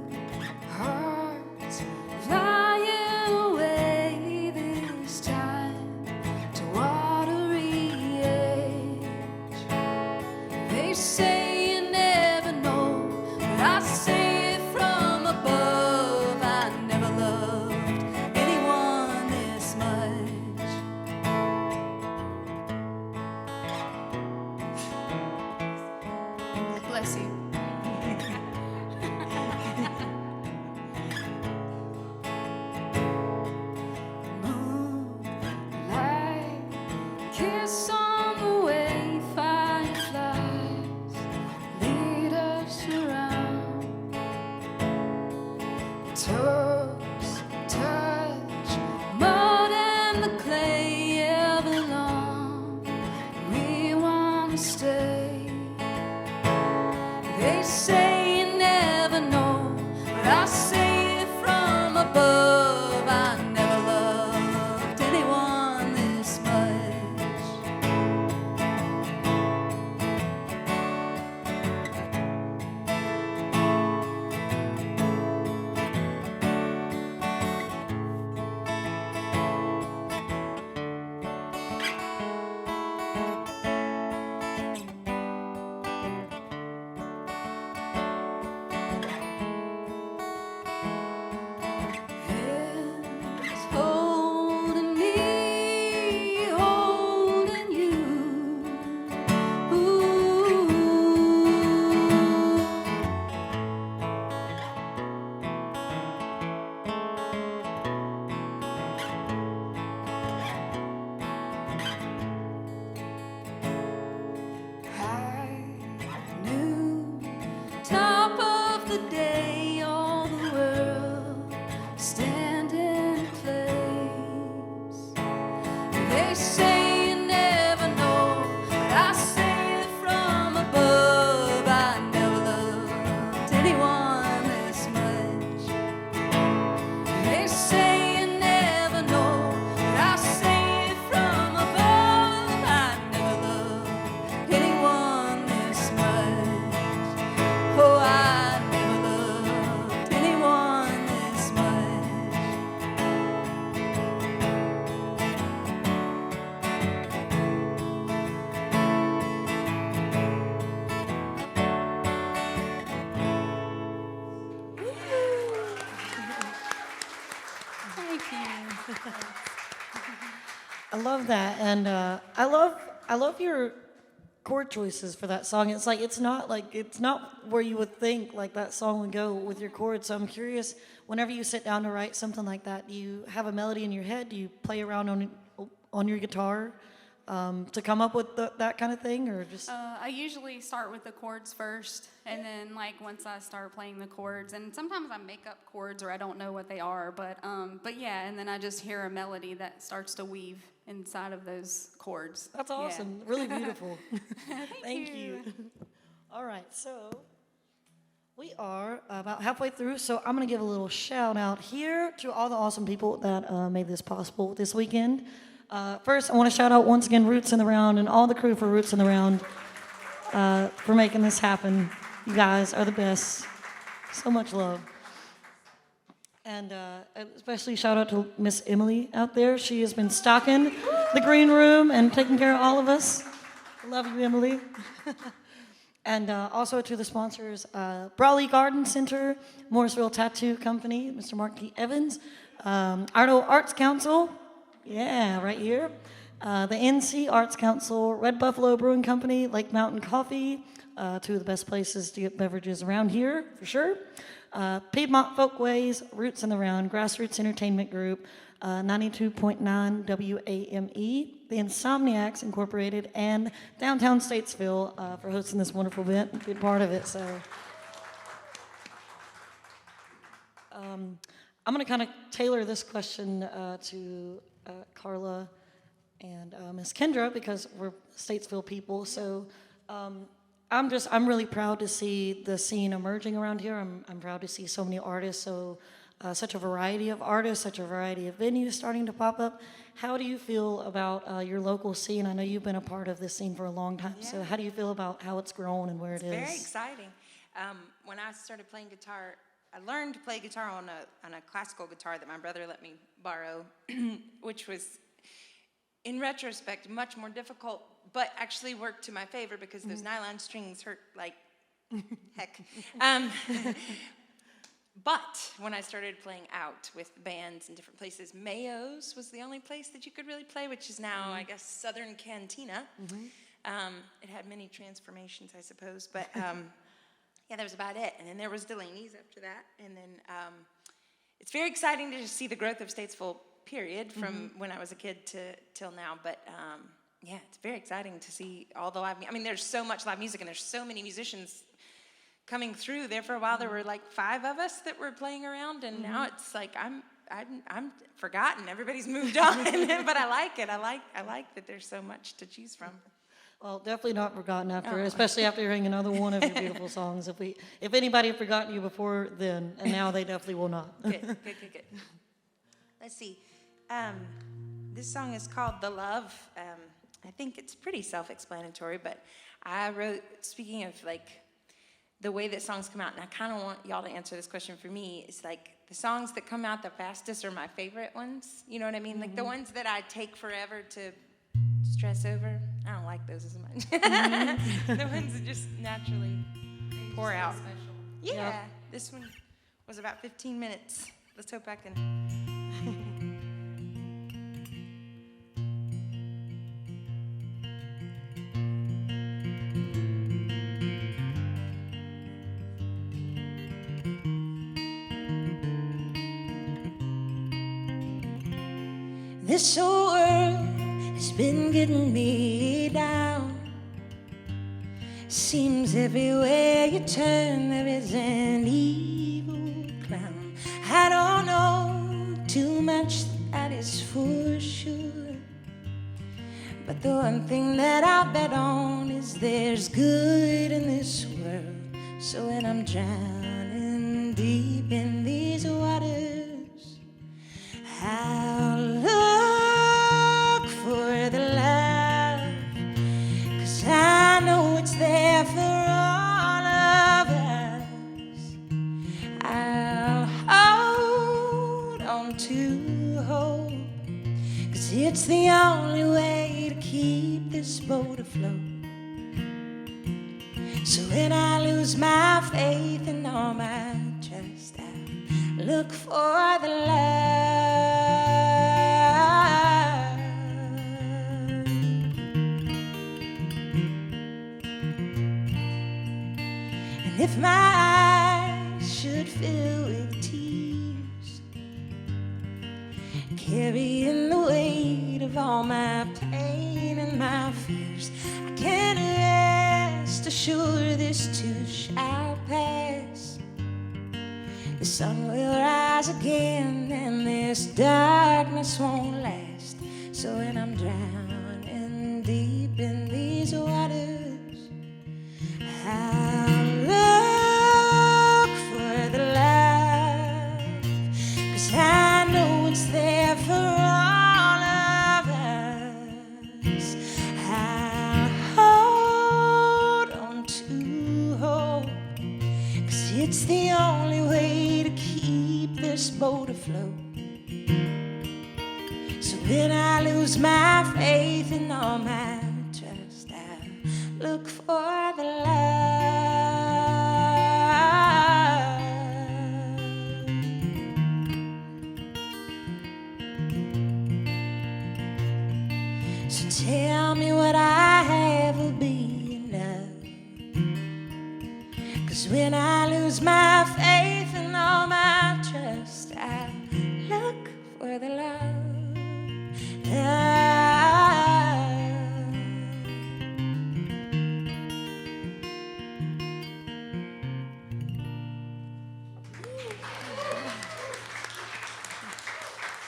[SPEAKER 5] hearts flying away this time to watery edge. They say you never know, but I say it from above. I never loved anyone this much.
[SPEAKER 6] Bless you.
[SPEAKER 5] Moonlight, kiss on the way, fireflies lead us around. Toes touch mud and the clay ever long. We want to stay. They say you never know, but I say it from above. I never loved anyone this much. Hands holding me, holding you. Ooh. High noon, top of the day, all the world stand in place. They say you never know, but I say it from above. I never loved anyone this much. They say you never know, but I say it from above. I never loved anyone this much. Oh, I never loved anyone this much.
[SPEAKER 6] Thank you.
[SPEAKER 3] I love that, and I love your chord choices for that song. It's not where you would think like that song would go with your chords. So I'm curious, whenever you sit down to write something like that, do you have a melody in your head? Do you play around on your guitar to come up with that kind of thing, or just?
[SPEAKER 6] I usually start with the chords first, and then like once I start playing the chords, and sometimes I make up chords or I don't know what they are, but yeah, and then I just hear a melody that starts to weave inside of those chords.
[SPEAKER 3] That's
[SPEAKER 6] Yeah.
[SPEAKER 3] awesome. Really beautiful.
[SPEAKER 6] Thank
[SPEAKER 3] you. All right, so we are about halfway through, so I'm going to give a little shout out here to all the awesome people that made this possible this weekend. First, I want to shout out once again Roots in the Round and all the crew for Roots in the Round. for making this happen. You guys are the best. So much love. And especially shout out to Miss Emily out there. She has been stocking the green room and taking care of all of us. Love you, Emily. And also to the sponsors, Brawley Garden Center, Morrisville Tattoo Company, Mr. Mark T. Evans, Arno Arts Council, yeah, right here, the NC Arts Council, Red Buffalo Brewing Company, Lake Mountain Coffee, two of the best places to get beverages around here, for sure. Piedmont Folkways, Roots in the Round, Grassroots Entertainment Group, 92.9 WAME, the Insomniacs Incorporated, and Downtown Statesville for hosting this wonderful event and being part of it. So I'm going to kind of tailor this question to Karla and Miss Kendra because we're Statesville people. So I'm really proud to see the scene emerging around here. I'm proud to see so many artists, such a variety of artists, such a variety of venues starting to pop up. How do you feel about your local scene? I know you've been a part of this scene for a long time, so how do you feel about how it's grown and where it is?
[SPEAKER 2] It's very exciting. When I started playing guitar, I learned to play guitar on a classical guitar that my brother let me borrow, which was, in retrospect, much more difficult, but actually worked to my favor because those nylon strings hurt like heck. But when I started playing out with bands in different places, Mayo's was the only place that you could really play, which is now, I guess, Southern Cantina. It had many transformations, I suppose, but yeah, that was about it. And then there was Delaney's after that. And then it's very exciting to just see the growth of Statesville, period, from when I was a kid till now. But yeah, it's very exciting to see all the live music. I mean, there's so much live music and there's so many musicians coming through. There for a while, there were like 5 of us that were playing around, and now it's like I'm forgotten. Everybody's moved on, but I like it. I like that there's so much to choose from.
[SPEAKER 3] Well, definitely not forgotten after, especially after hearing another one of your beautiful songs. If anybody had forgotten you before then, and now they definitely will not.
[SPEAKER 2] Good. Let's see. This song is called "The Love." I think it's pretty self-explanatory, but I wrote. Speaking of like the way that songs come out, and I kind of want y'all to answer this question for me. It's like the songs that come out the fastest are my favorite ones. You know what I mean? Like the ones that I take forever to stress over. I don't like those as much. The ones that just naturally pour out. Yeah, yep. This one was about 15 minutes. Let's hope I can. This whole world has been getting me down. Seems everywhere you turn there is an evil clown. I don't know too much, that is for sure. But the one thing that I'll bet on is there's good in this world. So when I'm drowning deep in these waters, I'll look for the love, 'cause I know it's there for all of us. I'll hold on to hope, 'cause it's the only way to keep this boat afloat. So when I lose my faith and all my trust, I'll look for the love. And if my eyes should fill with tears, carrying the weight of all my pain and my fears, I can rest assured this too shall pass. The sun will rise again and this darkness won't last. So when I'm drowning deep in these waters, I'll look for the love, 'cause I know it's there for all of us. I'll hold flow. So when I lose my faith and all my trust, I look for the love. So tell me what I have will be enough. 'Cause when I lose my faith and all my trust, I look for the love.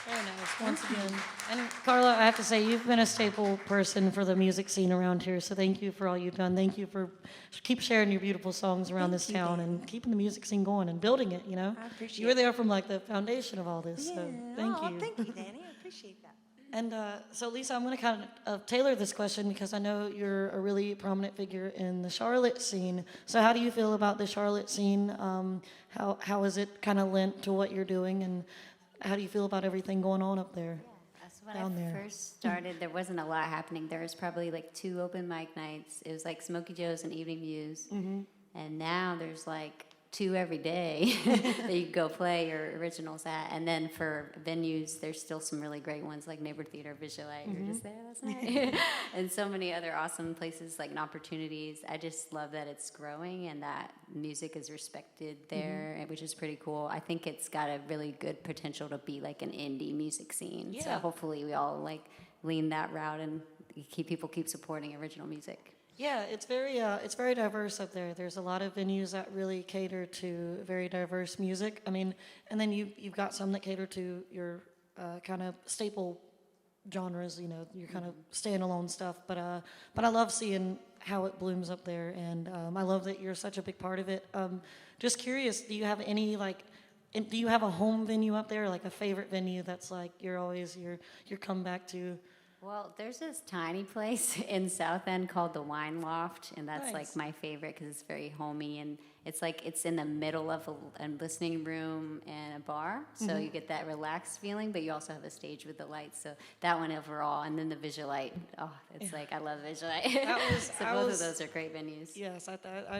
[SPEAKER 3] Very nice, once again. And Karla, I have to say, you've been a staple person for the music scene around here, so thank you for all you've done. Thank you for keep sharing your beautiful songs around this town and keeping the music scene going and building it, you know?
[SPEAKER 2] I appreciate
[SPEAKER 3] You were there from like the foundation of all this, so thank
[SPEAKER 2] Aw,
[SPEAKER 3] you.
[SPEAKER 2] Thank you, Dani. I appreciate that.
[SPEAKER 3] And so, Lisa, I'm going to kind of tailor this question because I know you're a really prominent figure in the Charlotte scene. So how do you feel about the Charlotte scene? How is it kind of lent to what you're doing? And how do you feel about everything going on up there?
[SPEAKER 4] That's when
[SPEAKER 3] Down
[SPEAKER 4] I
[SPEAKER 3] there.
[SPEAKER 4] first started. There wasn't a lot happening. There was probably like 2 open mic nights. It was like Smokey Joe's and Evening Views. And now there's like 2 every day that you can go play your originals at. And then for venues, there's still some really great ones like Neighbor Theater, Visualite. We were just there last night. And so many other awesome places like Opportunities. I just love that it's growing and that music is respected there, which is pretty cool. I think it's got a really good potential to be like an indie music scene. So hopefully we all like lean that route and people keep supporting original music.
[SPEAKER 3] Yeah, it's very diverse up there. There's a lot of venues that really cater to very diverse music. I mean, and then you've got some that cater to your kind of staple genres. You know, your kind of standalone stuff. But I love seeing how it blooms up there, and I love that you're such a big part of it. Just curious, do you have any do you have a home venue up there, like a favorite venue that's like you're come back to?
[SPEAKER 4] Well, there's this tiny place in South End called the Wine Loft, and that's like
[SPEAKER 3] Nice.
[SPEAKER 4] my favorite because it's very homey, and it's like it's in the middle of a listening room and a bar, so you get that relaxed feeling, but you also have a stage with the lights, so that one overall, and then the Visualite. Oh, it's like I love Visualite. So both of those are great venues.
[SPEAKER 3] Yes, I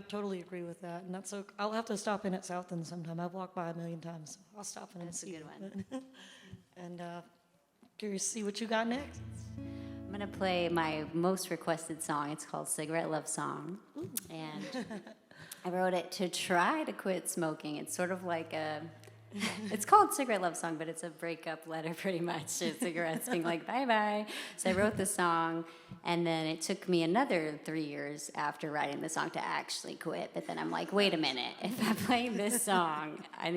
[SPEAKER 3] totally agree with that, and that's so. I'll have to stop in at South End sometime. I've walked by a million times. So I'll stop in and
[SPEAKER 4] That's a
[SPEAKER 3] see
[SPEAKER 4] good
[SPEAKER 3] it.
[SPEAKER 4] one.
[SPEAKER 3] And curious to see what you got next.
[SPEAKER 4] I'm gonna play my most requested song. It's called Cigarette Love Song, and I wrote it to try to quit smoking. It's sort of like it's called Cigarette Love Song, but it's a breakup letter pretty much. Cigarettes being like, bye-bye. So I wrote the song, and then it took me another 3 years after writing the song to actually quit. But then I'm like, wait a minute. If I play this song, I'm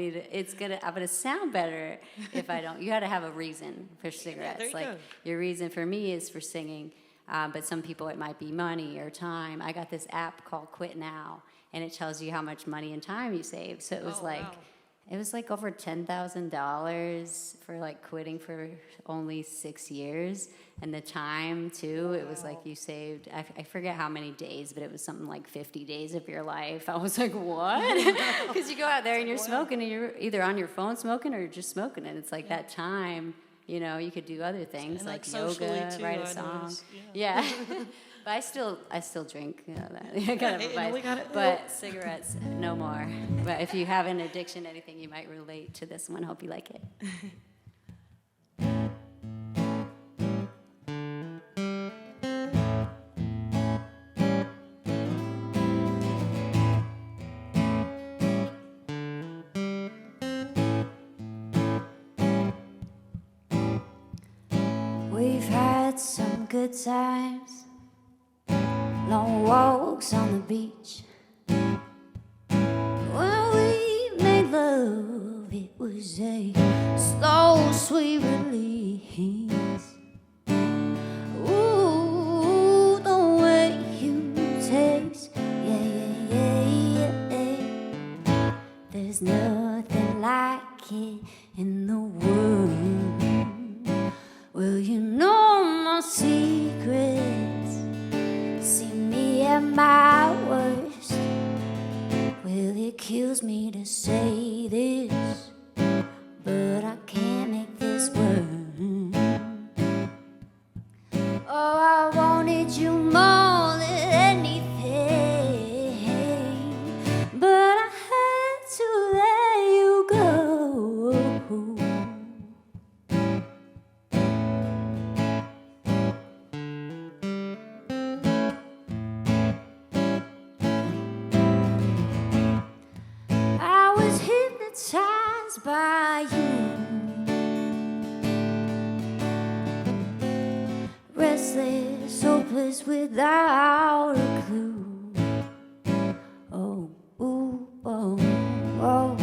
[SPEAKER 4] gonna sound better if I don't. You gotta have a reason for cigarettes.
[SPEAKER 3] there you
[SPEAKER 4] Like
[SPEAKER 3] go.
[SPEAKER 4] your reason for me is for singing, but some people it might be money or time. I got this app called Quit Now, and it tells you how much money and time you save. So it was it was like over $10,000 for like quitting for only 6 years, and the time too. It was like you saved. I forget how many days, but it was something like 50 days of your life. I was like, what? Because you go out there and you're smoking, and you're either on your phone smoking or you're just smoking, and it's like that time. You know, you could do other things
[SPEAKER 3] And,
[SPEAKER 4] like
[SPEAKER 3] socially,
[SPEAKER 4] yoga,
[SPEAKER 3] too,
[SPEAKER 4] write
[SPEAKER 3] I
[SPEAKER 4] a song.
[SPEAKER 3] noticed.
[SPEAKER 4] Yeah. But I still drink, you know that. I gotta
[SPEAKER 3] Hey,
[SPEAKER 4] provide.
[SPEAKER 3] we gotta-
[SPEAKER 4] But cigarettes, no more. But if you have an addiction to anything, you might relate to this one. Hope you like it. We've had some good times, long walks on the beach. When we made love, it was a slow, sweet release. Ooh, the way you taste, yeah. There's nothing like it in the world. Well, you know my secrets. See me at my worst. Well, it kills me to say this, but I can't was without a clue. Oh, ooh, oh, oh.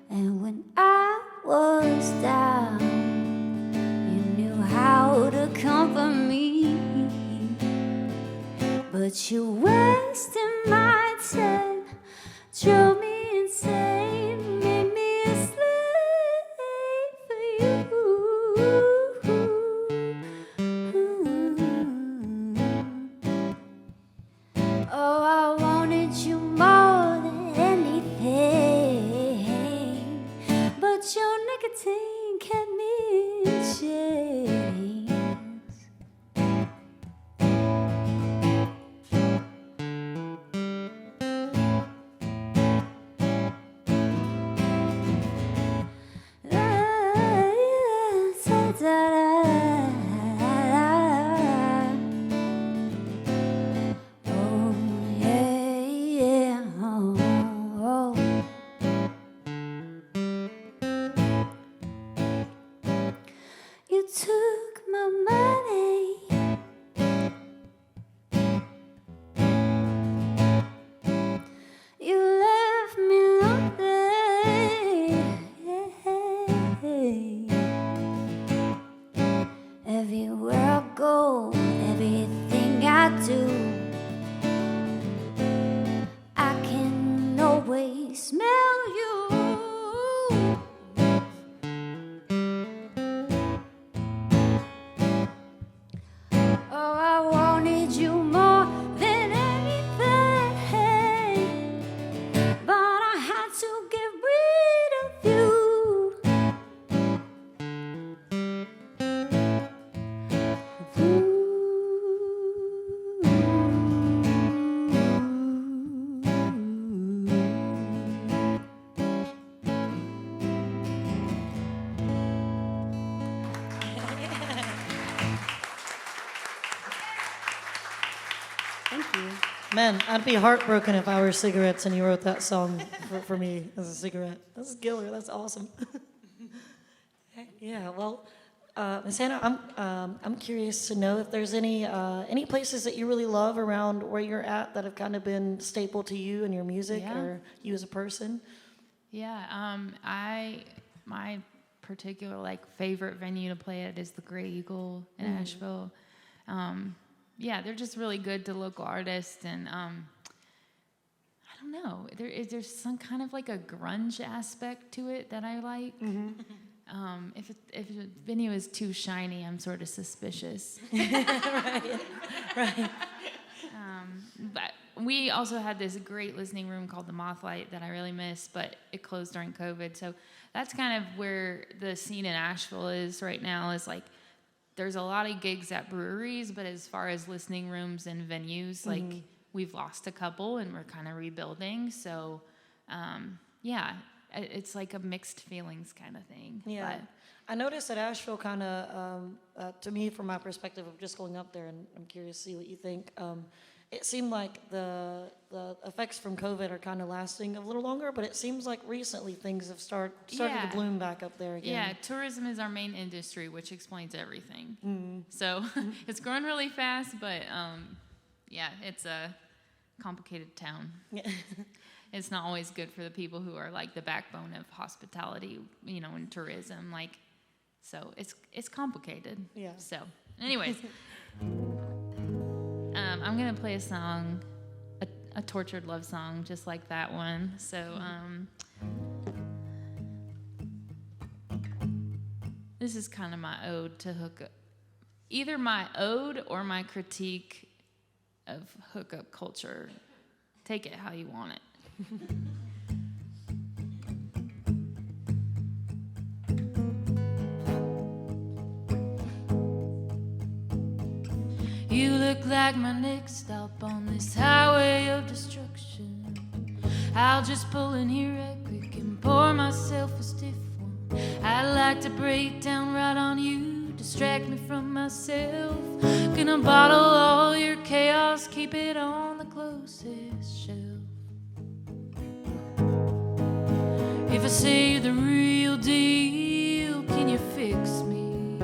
[SPEAKER 4] And when I was down, you knew how to comfort me. But you wasted my time, drove me insane, made me a slave for you. Oh, I wanted you more than anything, but your nicotine kept me in chains. Oh, yeah, yeah, oh, oh. You took my money. You left me lonely. Everywhere I go, everything I do, I can always smell you. Oh, I wanted you more than anything, but I had to get rid of you. Thank you.
[SPEAKER 3] Man, I'd be heartbroken if I were cigarettes and you wrote that song for me as a cigarette. That's killer. That's awesome. Yeah, well, Miss Hannah, I'm curious to know if there's any places that you really love around where you're at that have kind of been staple to you and your music or you as a person.
[SPEAKER 5] Yeah, my particular favorite venue to play at is the Gray Eagle in Asheville. Yeah, they're just really good to local artists, and I don't know, there's some kind of like a grunge aspect to it that I like. If a venue is too shiny, I'm sort of suspicious. Right. But we also had this great listening room called the Mothlight that I really miss, but it closed during COVID. So that's kind of where the scene in Asheville is right now. Is like there's a lot of gigs at breweries, but as far as listening rooms and venues, like we've lost a couple and we're kind of rebuilding. So yeah, it's like a mixed feelings kind of thing.
[SPEAKER 3] Yeah.
[SPEAKER 5] But
[SPEAKER 3] I noticed that Asheville kind of, to me, from my perspective of just going up there, and I'm curious to see what you think, it seemed like the effects from COVID are kind of lasting a little longer, but it seems like recently things have started to bloom back up there again.
[SPEAKER 5] yeah, tourism is our main industry, which explains everything. So it's growing really fast, but yeah, it's a complicated town. It's not always good for the people who are like the backbone of hospitality, and tourism. So it's complicated. Yeah. So, anyways, I'm gonna play a song, a tortured love song, just like that one. So, this is kind of my ode to hookup, either my ode or my critique of hookup culture. Take it how you want it. You look like my next stop on this highway of destruction. I'll just pull in here right quick and pour myself a stiff one. I'd like to break down right on you, distract me from myself. Gonna bottle all your chaos, keep it on the closest shelf. If I say you're the real deal, can you fix me?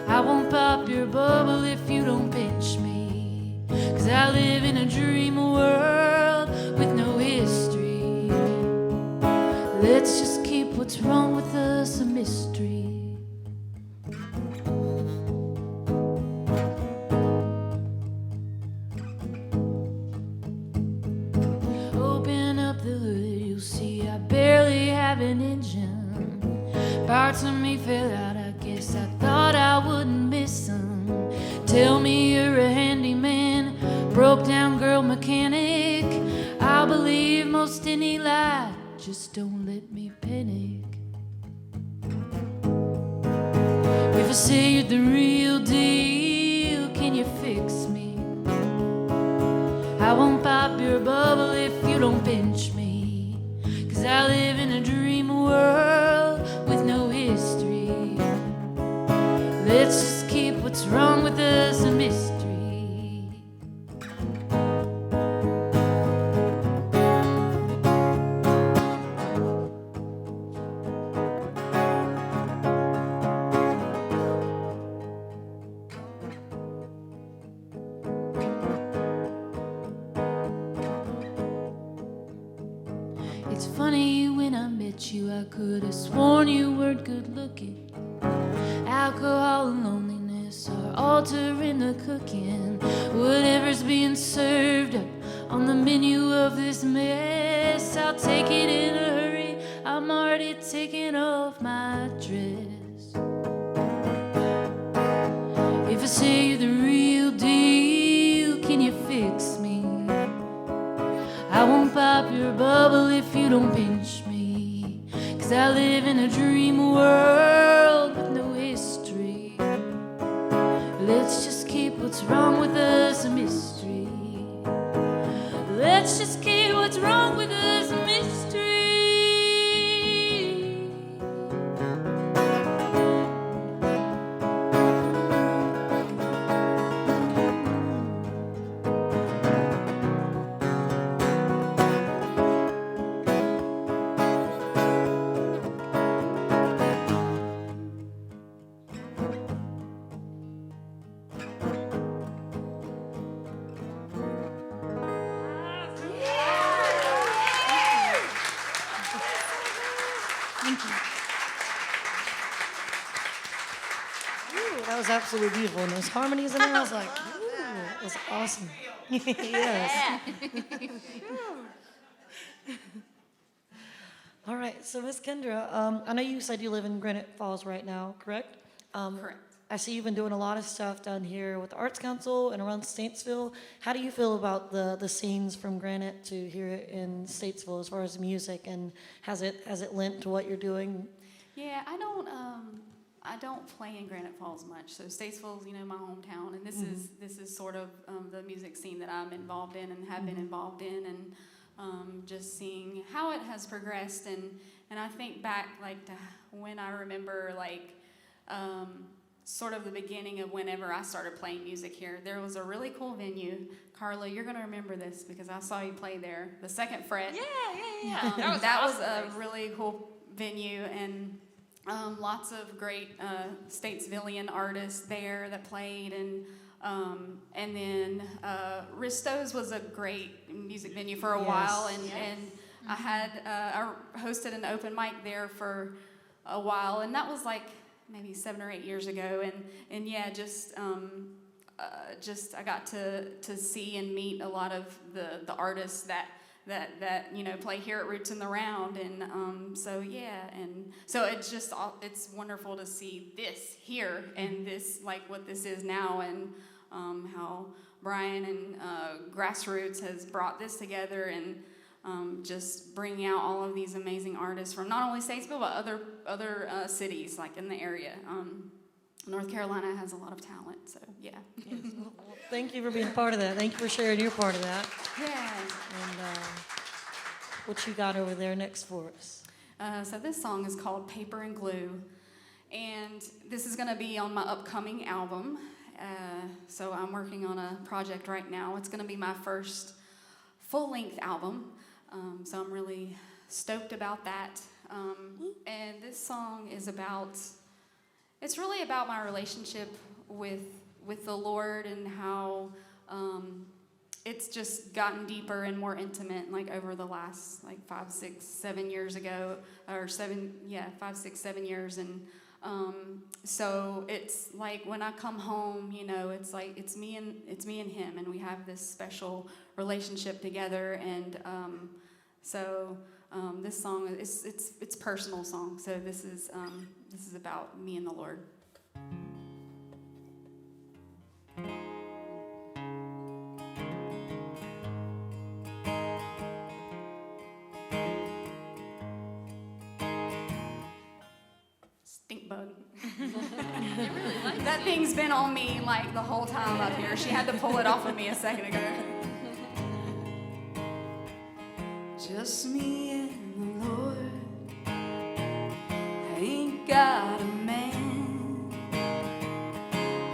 [SPEAKER 5] I won't buy pop your bubble if you don't pinch me. 'Cause I live in a dream world with no history. Let's just keep what's wrong with us a mystery. Open up the hood, you'll see I barely have an engine. Parts of me fell out, I guess I thought I wouldn't miss them. Tell me you're a handyman, broke down girl mechanic. I'll believe most any lie, just don't let me panic. If I say you're the real deal, can you fix me? I won't pop your bubble if you don't pinch me. 'Cause I live in a dream world with no history. Let's just keep what's wrong with us a mystery. It's funny, when I met you, I could have sworn you weren't good looking. Alcohol and loneliness are altering the cooking. Whatever's being served up on the menu of this mess, I'll take it in a hurry. I'm already taking off my dress. If I say you're the real deal, can you fix me? I won't pop your bubble if you don't pinch me. 'Cause I live in a dream world with no history. Let's just keep what's wrong with us a mystery. Let's just keep what's wrong with us a mystery.
[SPEAKER 3] Ooh, that was absolutely beautiful. And those harmonies in there, I was like, ooh, that was awesome. Yes. All right, so Miss Kendra, I know you said you live in Granite Falls right now, correct?
[SPEAKER 6] Correct.
[SPEAKER 3] I see you've been doing a lot of stuff down here with the Arts Council and around Statesville. How do you feel about the scenes from Granite to here in Statesville as far as music, and has it lent to what you're doing?
[SPEAKER 6] Yeah, I don't play in Granite Falls much. So Statesville's, my hometown, and this is sort of the music scene that I'm involved in and have been involved in, and just seeing how it has progressed, and I think back like to when I remember sort of the beginning of whenever I started playing music here. There was a really cool venue. Karla, you're gonna remember this because I saw you play there. The Second Fret.
[SPEAKER 2] Yeah.
[SPEAKER 6] That was a really cool venue, and lots of great Statesvillian artists there that played, and then Risto's was a great music venue for a while, and I had I hosted an open mic there for a while, and that was like maybe 7 or 8 years ago, and yeah, just I got to see and meet a lot of the artists that play here at Roots in the Round, and so it's wonderful to see this here and this like what this is now, and how Brian and Grassroots has brought this together, and just bringing out all of these amazing artists from not only Statesville but other cities like in the area. North Carolina has a lot of talent, so yeah.
[SPEAKER 3] Yes. Well, thank you for being part of that. Thank you for sharing your part of that.
[SPEAKER 6] Yeah.
[SPEAKER 3] And what you got over there next for us?
[SPEAKER 6] So this song is called Paper and Glue, and this is going to be on my upcoming album. So I'm working on a project right now. It's going to be my first full-length album, so I'm really stoked about that. And this song is it's really about my relationship with the Lord, and how it's just gotten deeper and more intimate, like over the last like 5, 6, 7 years ago, or 5, 6, 7 years, and so it's like when I come home, you know, it's like it's me and him, and we have this special relationship together, and so this song it's personal song. So this is about me and the Lord. Stink bug. That thing's been on me like the whole time up here. She had to pull it off of me a second ago.
[SPEAKER 5] Just me and the Lord. I ain't got a man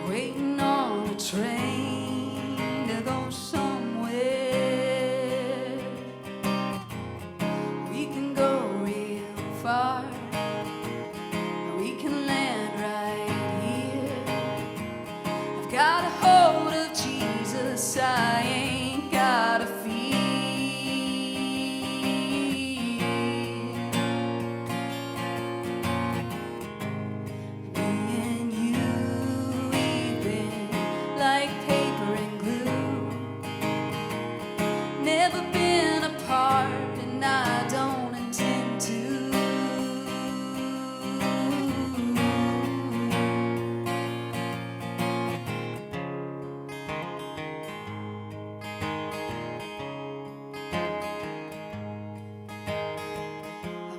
[SPEAKER 5] waiting on a train to go somewhere. We can go real far. We can land right here. I've got a hold of Jesus. I ain't got a fear.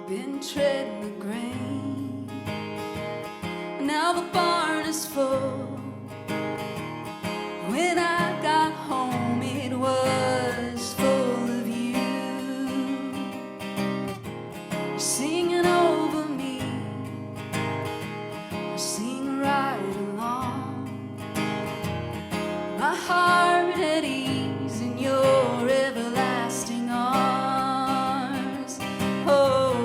[SPEAKER 5] Been treading the grain. Now the barn is full. When I got home, it was full of you. You're singing over me. You're singing right along. My heart at ease in your everlasting arms. Oh.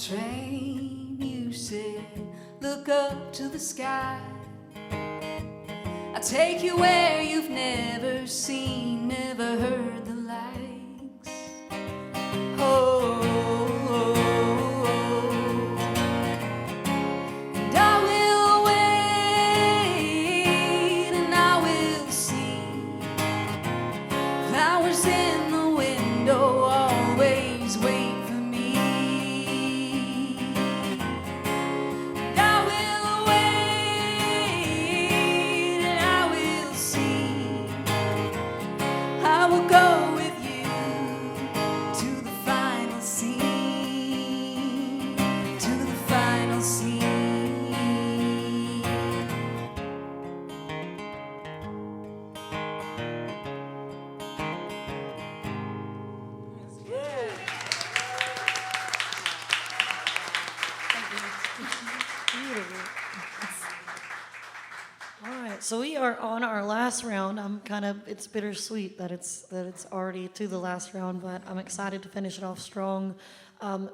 [SPEAKER 5] Train, you said, look up to the sky. I'll take you where you've never seen, never heard the likes. Oh, oh, oh. And I will wait, and I will see flowers in the window, always wait.
[SPEAKER 3] So we are on our last round. It's bittersweet that it's already to the last round, but I'm excited to finish it off strong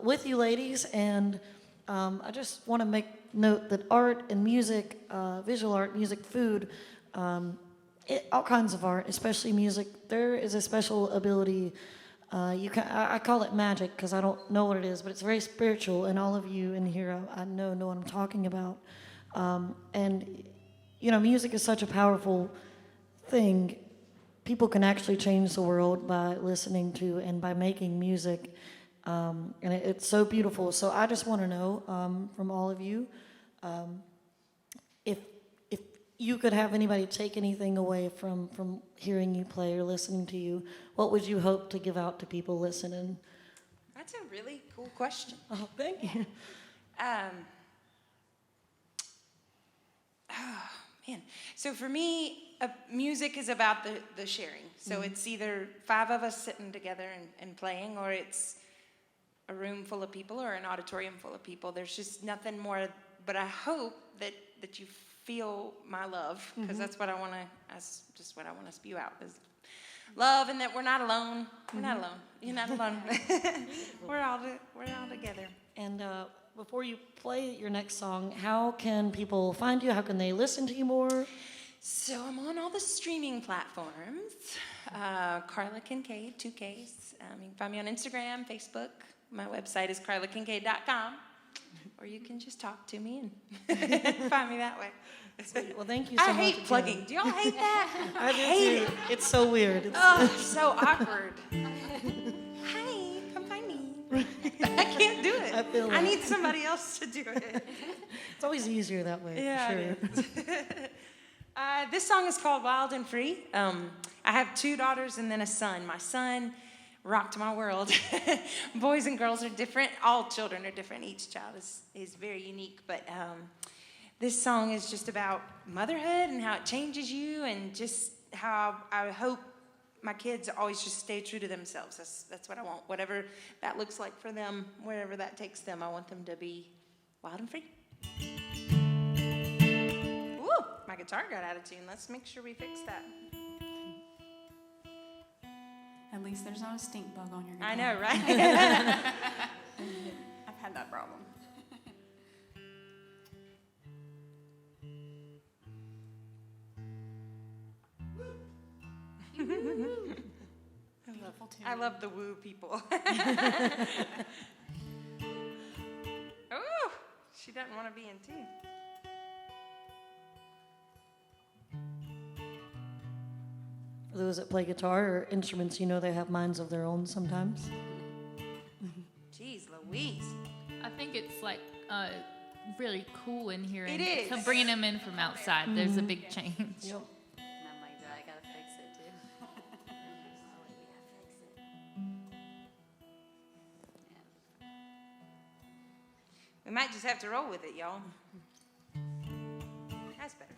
[SPEAKER 3] with you ladies. And I just want to make note that art and music, visual art, music, food, all kinds of art, especially music, there is a special ability. I call it magic because I don't know what it is, but it's very spiritual. And all of you in here, I know what I'm talking about. And you know, music is such a powerful thing. People can actually change the world by listening to and by making music. And it's so beautiful. So I just want to know from all of you, if you could have anybody take anything away from hearing you play or listening to you, what would you hope to give out to people listening?
[SPEAKER 2] That's a really cool question.
[SPEAKER 3] Oh, thank you.
[SPEAKER 2] Man, so for me, music is about the sharing. So it's either 5 of us sitting together and playing, or it's a room full of people or an auditorium full of people. There's just nothing more, but I hope that you feel my love, because that's what I want to, that's just what I want to spew out, is love, and that we're not alone. We're not alone. You're not alone. we're all together.
[SPEAKER 3] And before you play your next song, how can people find you? How can they listen to you more?
[SPEAKER 2] So I'm on all the streaming platforms. Karla Kincaid, 2 Ks. You can find me on Instagram, Facebook. My website is karlakincaid.com. Or you can just talk to me and find me that way.
[SPEAKER 3] Sweet. Well, thank you so much.
[SPEAKER 2] I hate plugging. Do y'all hate that?
[SPEAKER 3] I do
[SPEAKER 2] hate
[SPEAKER 3] too.
[SPEAKER 2] it.
[SPEAKER 3] It's so weird.
[SPEAKER 2] Oh, so awkward. Hi, come find me. I can't do it.
[SPEAKER 3] I feel
[SPEAKER 2] I
[SPEAKER 3] that.
[SPEAKER 2] need somebody else to do it.
[SPEAKER 3] It's always easier that way.
[SPEAKER 2] Yeah,
[SPEAKER 3] for
[SPEAKER 2] it
[SPEAKER 3] sure.
[SPEAKER 2] is. This song is called Wild and Free. I have 2 daughters and then a son. My son rocked my world. Boys and girls are different. All children are different. Each child is very unique. But this song is just about motherhood and how it changes you, and just how I hope my kids always just stay true to themselves. That's what I want. Whatever that looks like for them, wherever that takes them, I want them to be wild and free. Ooh, my guitar got out of tune. Let's make sure we fix that.
[SPEAKER 6] At least there's not a stink bug on your guitar.
[SPEAKER 2] I know, right?
[SPEAKER 6] I've had that problem. Beautiful tune.
[SPEAKER 2] I love the woo people. Oh, she doesn't want to be in tune.
[SPEAKER 3] For those that play guitar or instruments, you know they have minds of their own sometimes.
[SPEAKER 2] Jeez Louise.
[SPEAKER 5] I think it's like really cool in here.
[SPEAKER 2] It
[SPEAKER 5] and
[SPEAKER 2] is.
[SPEAKER 5] So bringing them in from outside, there's a big change.
[SPEAKER 3] Yep.
[SPEAKER 4] And I'm like, I gotta fix it too.
[SPEAKER 2] We might just have to roll with it, y'all. That's better.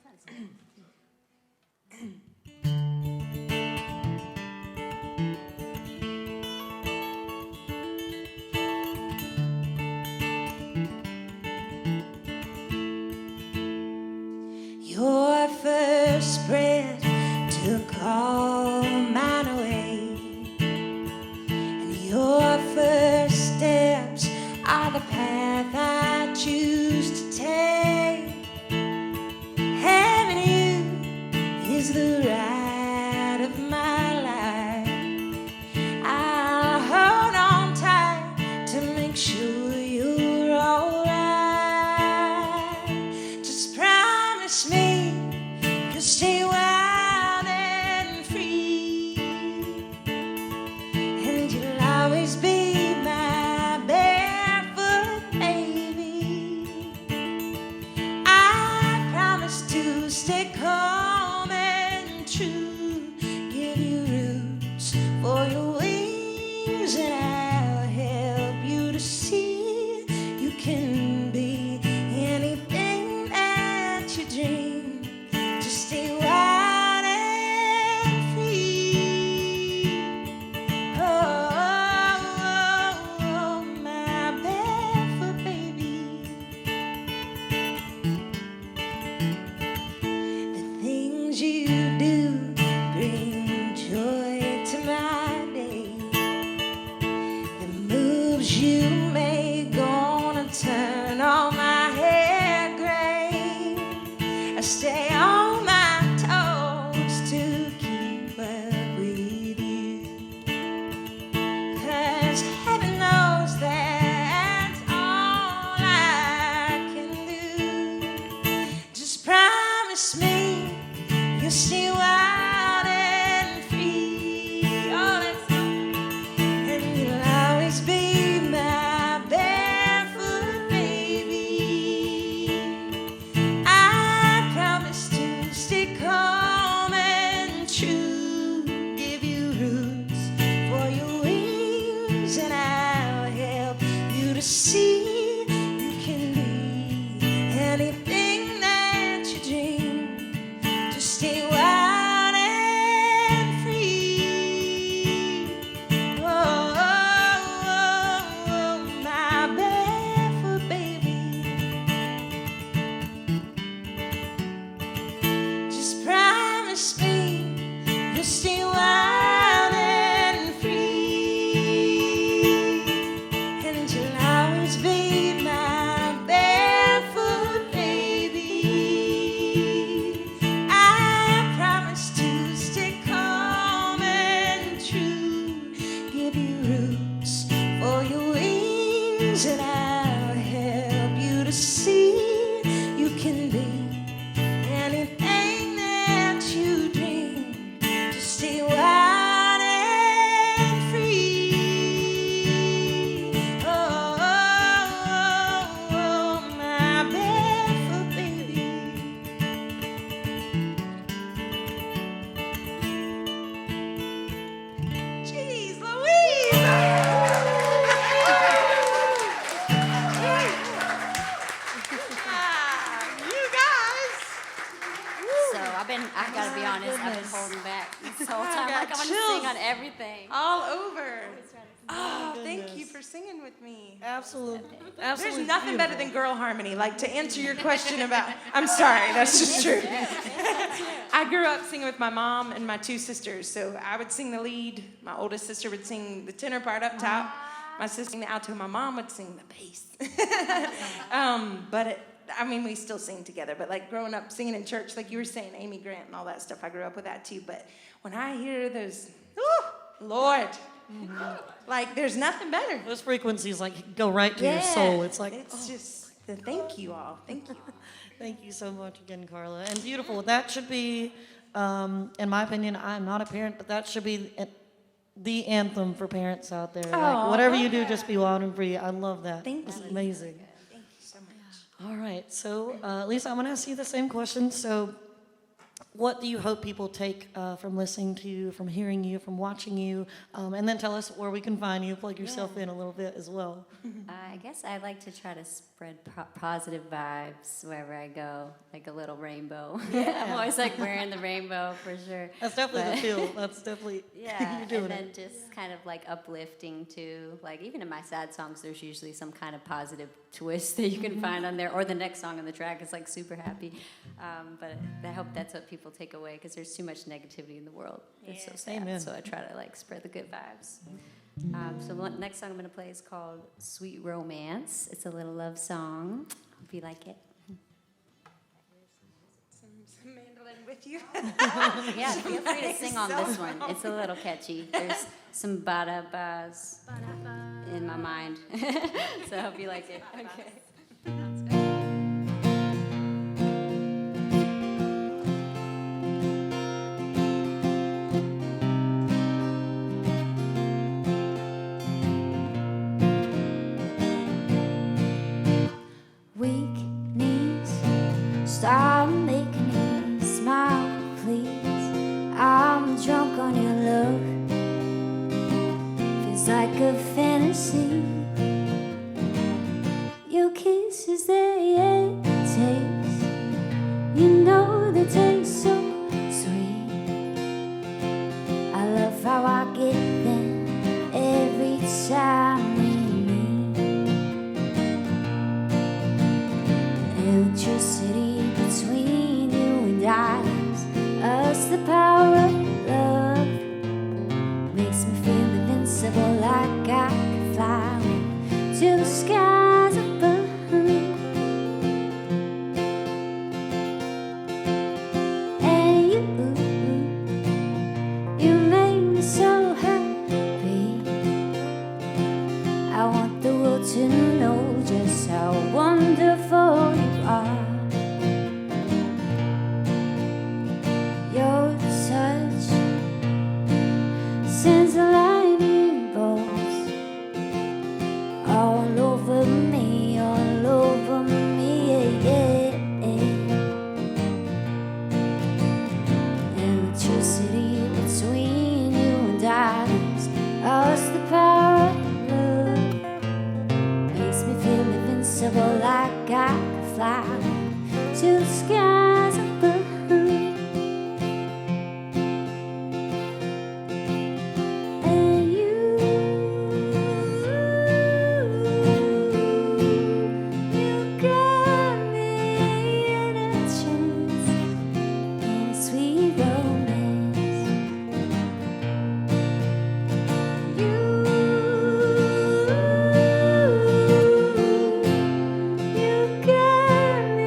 [SPEAKER 2] Your first breath took all mine away, and your first steps are the path I choose to take. Having you is the ride of my life. I'll hold on tight to make sure you're alright. Just promise me you'll stay wild and free, and you'll always be my barefoot baby. I promise to stay calm and true, give you roots for your wings, and I'll help you to see you can be anything that you dream. Just stay wild and free. Oh,
[SPEAKER 4] everything.
[SPEAKER 2] All over. Oh, thank you for singing with me.
[SPEAKER 3] Absolutely.
[SPEAKER 2] There's nothing better than girl harmony. Like, to answer your question about, I'm sorry, that's just true. I grew up singing with my mom and my two sisters. So I would sing the lead. My oldest sister would sing the tenor part up top. My sister sang the alto. My mom would sing the bass. We still sing together. But like growing up singing in church, like you were saying, Amy Grant and all that stuff, I grew up with that too. But when I hear those, Lord, like there's nothing better.
[SPEAKER 3] Those frequencies like go right to your soul. It's like
[SPEAKER 2] it's just thank you all. Thank you.
[SPEAKER 3] Thank you so much again, Karla. And beautiful. That should be, in my opinion, I'm not a parent, but that should be the anthem for parents out there. Like, whatever you do, just be wild and free. I love that.
[SPEAKER 2] Thank
[SPEAKER 3] It's
[SPEAKER 2] you.
[SPEAKER 3] amazing.
[SPEAKER 2] Thank you so much.
[SPEAKER 3] All right. So, Lisa, I'm going to ask you the same question. So, what do you hope people take from listening to you, from hearing you, from watching you? And then tell us where we can find you. Plug yourself in a little bit as well.
[SPEAKER 4] I guess I like to try to spread positive vibes wherever I go, like a little rainbow. I'm always like wearing the rainbow for sure.
[SPEAKER 3] That's definitely the feel. That's definitely,
[SPEAKER 4] Yeah,
[SPEAKER 3] you're doing
[SPEAKER 4] and then
[SPEAKER 3] it.
[SPEAKER 4] just kind of like uplifting too. Like even in my sad songs, there's usually some kind of positive twist that you can find on there. Or the next song on the track is like super happy. But I hope that's what people take away because there's too much negativity in the world. It's so sad.
[SPEAKER 3] Amen.
[SPEAKER 4] So I try to like spread the good vibes. So the next song I'm going to play is called Sweet Romance. It's a little love song. Hope you like it.
[SPEAKER 2] Some mandolin with you.
[SPEAKER 4] Yeah, feel free to sing on this one. It's a little catchy. There's some ba-da-bas in my mind. So I hope you like it. Okay.
[SPEAKER 5] Weak knees, stop making me smile, please. I'm drunk on your love. Feels like a fantasy. Your kisses, they taste. You know they taste so sweet. I love how I get them every time we meet. Electricity between you and I is us, the power of love. Makes me feel invincible, like I can fly till the skies above. And you make me so happy. I want the world to know just how wonderful you are. Your touch sends lightning bolts all over me, all over me, yeah. Electricity between you and I is us, the power of love. Makes me feel invincible, like I can fly to the skies above. And you got me in a trance, in a sweet romance. You got me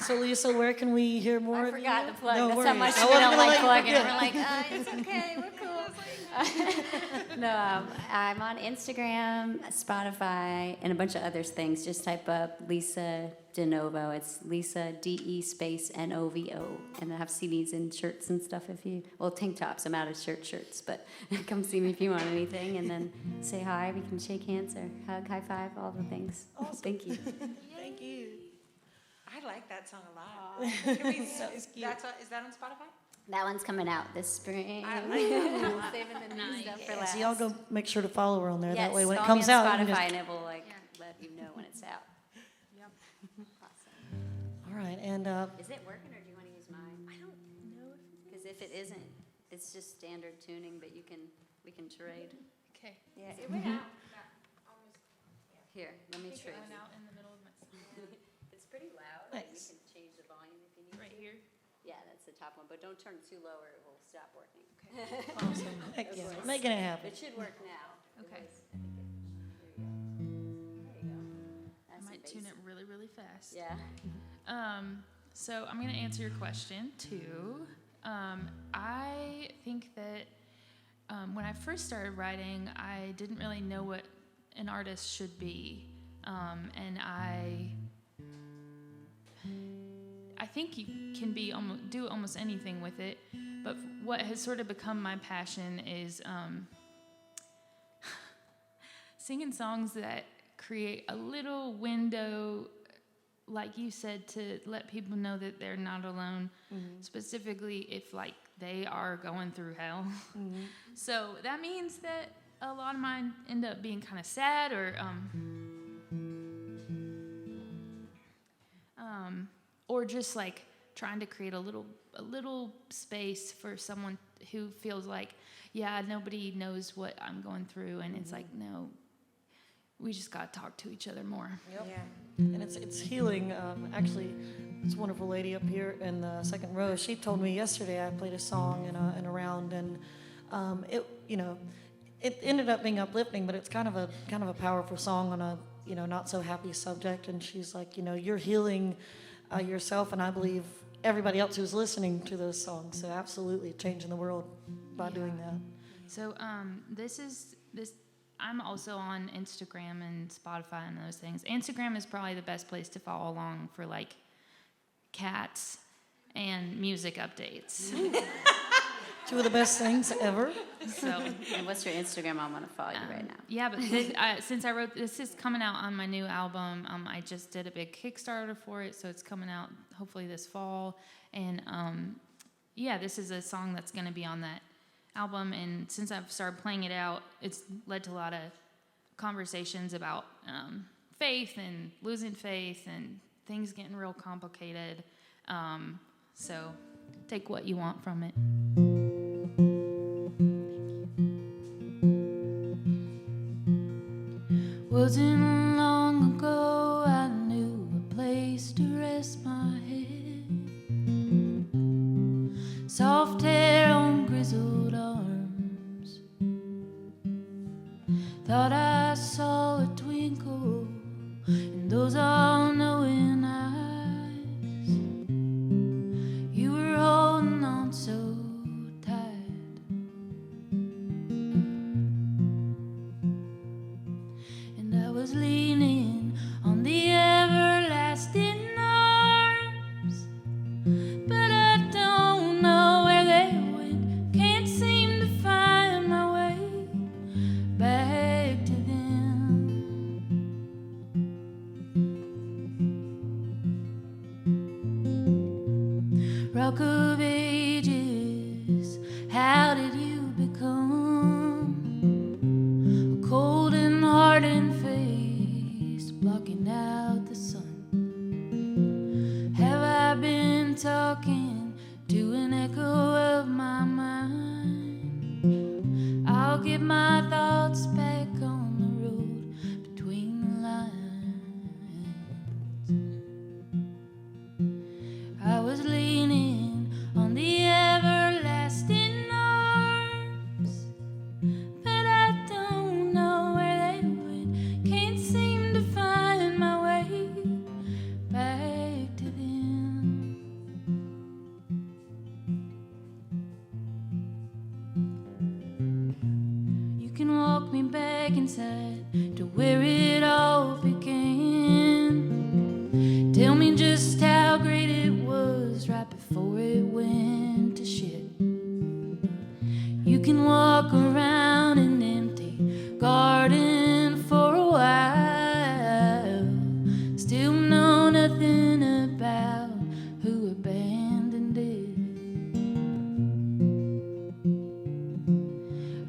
[SPEAKER 3] So Lisa, where can we hear more
[SPEAKER 4] I
[SPEAKER 3] of you?
[SPEAKER 4] forgot to plug.
[SPEAKER 3] No
[SPEAKER 4] That's
[SPEAKER 3] worries.
[SPEAKER 4] how much
[SPEAKER 3] I
[SPEAKER 4] we
[SPEAKER 3] wasn't
[SPEAKER 4] don't
[SPEAKER 3] gonna
[SPEAKER 4] like
[SPEAKER 3] let you
[SPEAKER 4] plugging.
[SPEAKER 3] forget.
[SPEAKER 4] We're like, it's okay, we're cool. No, I'm on Instagram, Spotify, and a bunch of other things. Just type up Lisa Novo. It's Lisa DE space NOVO, and I have CDs and shirts and stuff. Tank tops. I'm out of shirts, but come see me if you want anything, and then say hi. We can shake hands or hug, high five, all the things. Awesome. Thank you.
[SPEAKER 3] Thank you.
[SPEAKER 2] I like that song a lot. Can we, is that on Spotify?
[SPEAKER 4] That one's coming out this spring.
[SPEAKER 2] I like that.
[SPEAKER 4] Saving the new stuff for
[SPEAKER 3] Yeah,
[SPEAKER 4] last.
[SPEAKER 3] so y'all go make sure to follow her on there.
[SPEAKER 4] Yes,
[SPEAKER 3] That way when it
[SPEAKER 4] follow me
[SPEAKER 3] comes
[SPEAKER 4] on
[SPEAKER 3] out, you
[SPEAKER 4] Spotify,
[SPEAKER 3] can just...
[SPEAKER 4] and it will let you know when it's out.
[SPEAKER 5] Yep.
[SPEAKER 4] Awesome.
[SPEAKER 3] All right, and
[SPEAKER 4] Is it working, or do you want to use mine? I don't know because if it isn't, it's just standard tuning, but we can trade.
[SPEAKER 5] Okay.
[SPEAKER 4] Yeah, it went out. Here, let me trade.
[SPEAKER 5] Went out in the middle of my
[SPEAKER 4] It's pretty loud. Like, you
[SPEAKER 3] Nice.
[SPEAKER 4] can change the volume if you need
[SPEAKER 5] right
[SPEAKER 4] to.
[SPEAKER 5] here.
[SPEAKER 4] Yeah, that's the top one, but don't turn it too low or it will stop working.
[SPEAKER 3] awesome. Heck yeah, making it happen.
[SPEAKER 4] It should work now.
[SPEAKER 5] Okay.
[SPEAKER 4] There you go. There you go.
[SPEAKER 5] I
[SPEAKER 4] That's
[SPEAKER 5] might
[SPEAKER 4] the
[SPEAKER 5] tune
[SPEAKER 4] bass.
[SPEAKER 5] it really, really fast.
[SPEAKER 4] Yeah.
[SPEAKER 5] So I'm going to answer your question too. I think that when I first started writing, I didn't really know what an artist should be, and I think you can do almost anything with it. But what has sort of become my passion is singing songs that create a little window, like you said, to let people know that they're not alone, specifically if like they are going through hell. So that means that a lot of mine end up being kind of sad or just like trying to create a little space for someone who feels like, yeah, nobody knows what I'm going through, and it's like, no, we just got to talk to each other more.
[SPEAKER 3] Yep.
[SPEAKER 2] Yeah.
[SPEAKER 3] And it's healing. Actually, this wonderful lady up here in the second row, she told me yesterday I played a song in a round, and it ended up being uplifting, but it's kind of a powerful song on a not so happy subject. And she's like, you're healing yourself, and I believe everybody else who's listening to those songs. So absolutely changing the world by doing that.
[SPEAKER 5] So I'm also on Instagram and Spotify and those things. Instagram is probably the best place to follow along for like cats and music updates.
[SPEAKER 3] Two of the best things ever.
[SPEAKER 5] So
[SPEAKER 4] And what's your Instagram? I'm going to follow you right now.
[SPEAKER 5] yeah, but since I wrote this is coming out on my new album. I just did a big Kickstarter for it, so it's coming out hopefully this fall. And this is a song that's going to be on that album. And since I've started playing it out, it's led to a lot of conversations about faith and losing faith and things getting real complicated. So take what you want from it. Wasn't long ago I knew a place to rest my head. Soft hair on grizzled arms. Thought I saw a twinkle in those all-knowing eyes. You were holding on so tight, and I was leaning on the everlasting arms, but I don't know where they went. Can't seem to find my way back to them. Rock of ages, how did you become a cold and hardened face blocking out the sun? Have I been talking to an echo of my mind? I'll get my thoughts back on the road between the lines. I was leaning on the everlasting arms, but I don't know where they went. Can't seem to find my way back to them. walk me back inside to where it all began. Tell me just how great it was right before it went to shit. You can walk around an empty garden for a while, still know nothing about who abandoned it.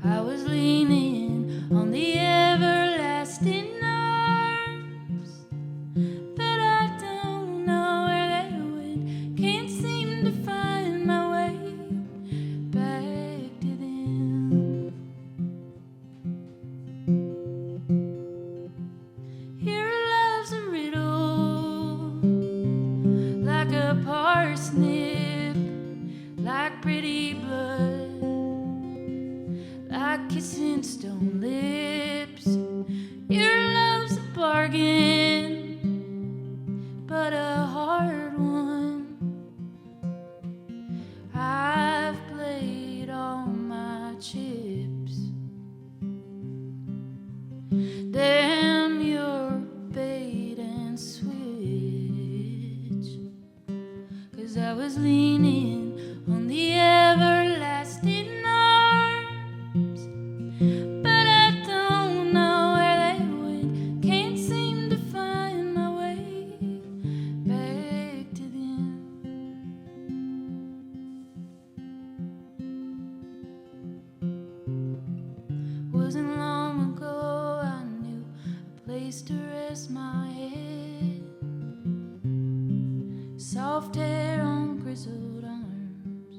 [SPEAKER 5] I was leaning on the everlasting arms, but I don't know where they went. Can't seem to find my way back to them. Here love's a riddle, like a parsnip, like pretty blood, like kissing stone lips. Your love's a bargain, but a hard one. I've played all my chips. Damn your bait and switch. 'Cause I was leaning on the everlasting arms, but I don't know where they went. Can't seem to find my way back to them. Wasn't long ago I knew a place to rest my head. Soft hair on grizzled arms.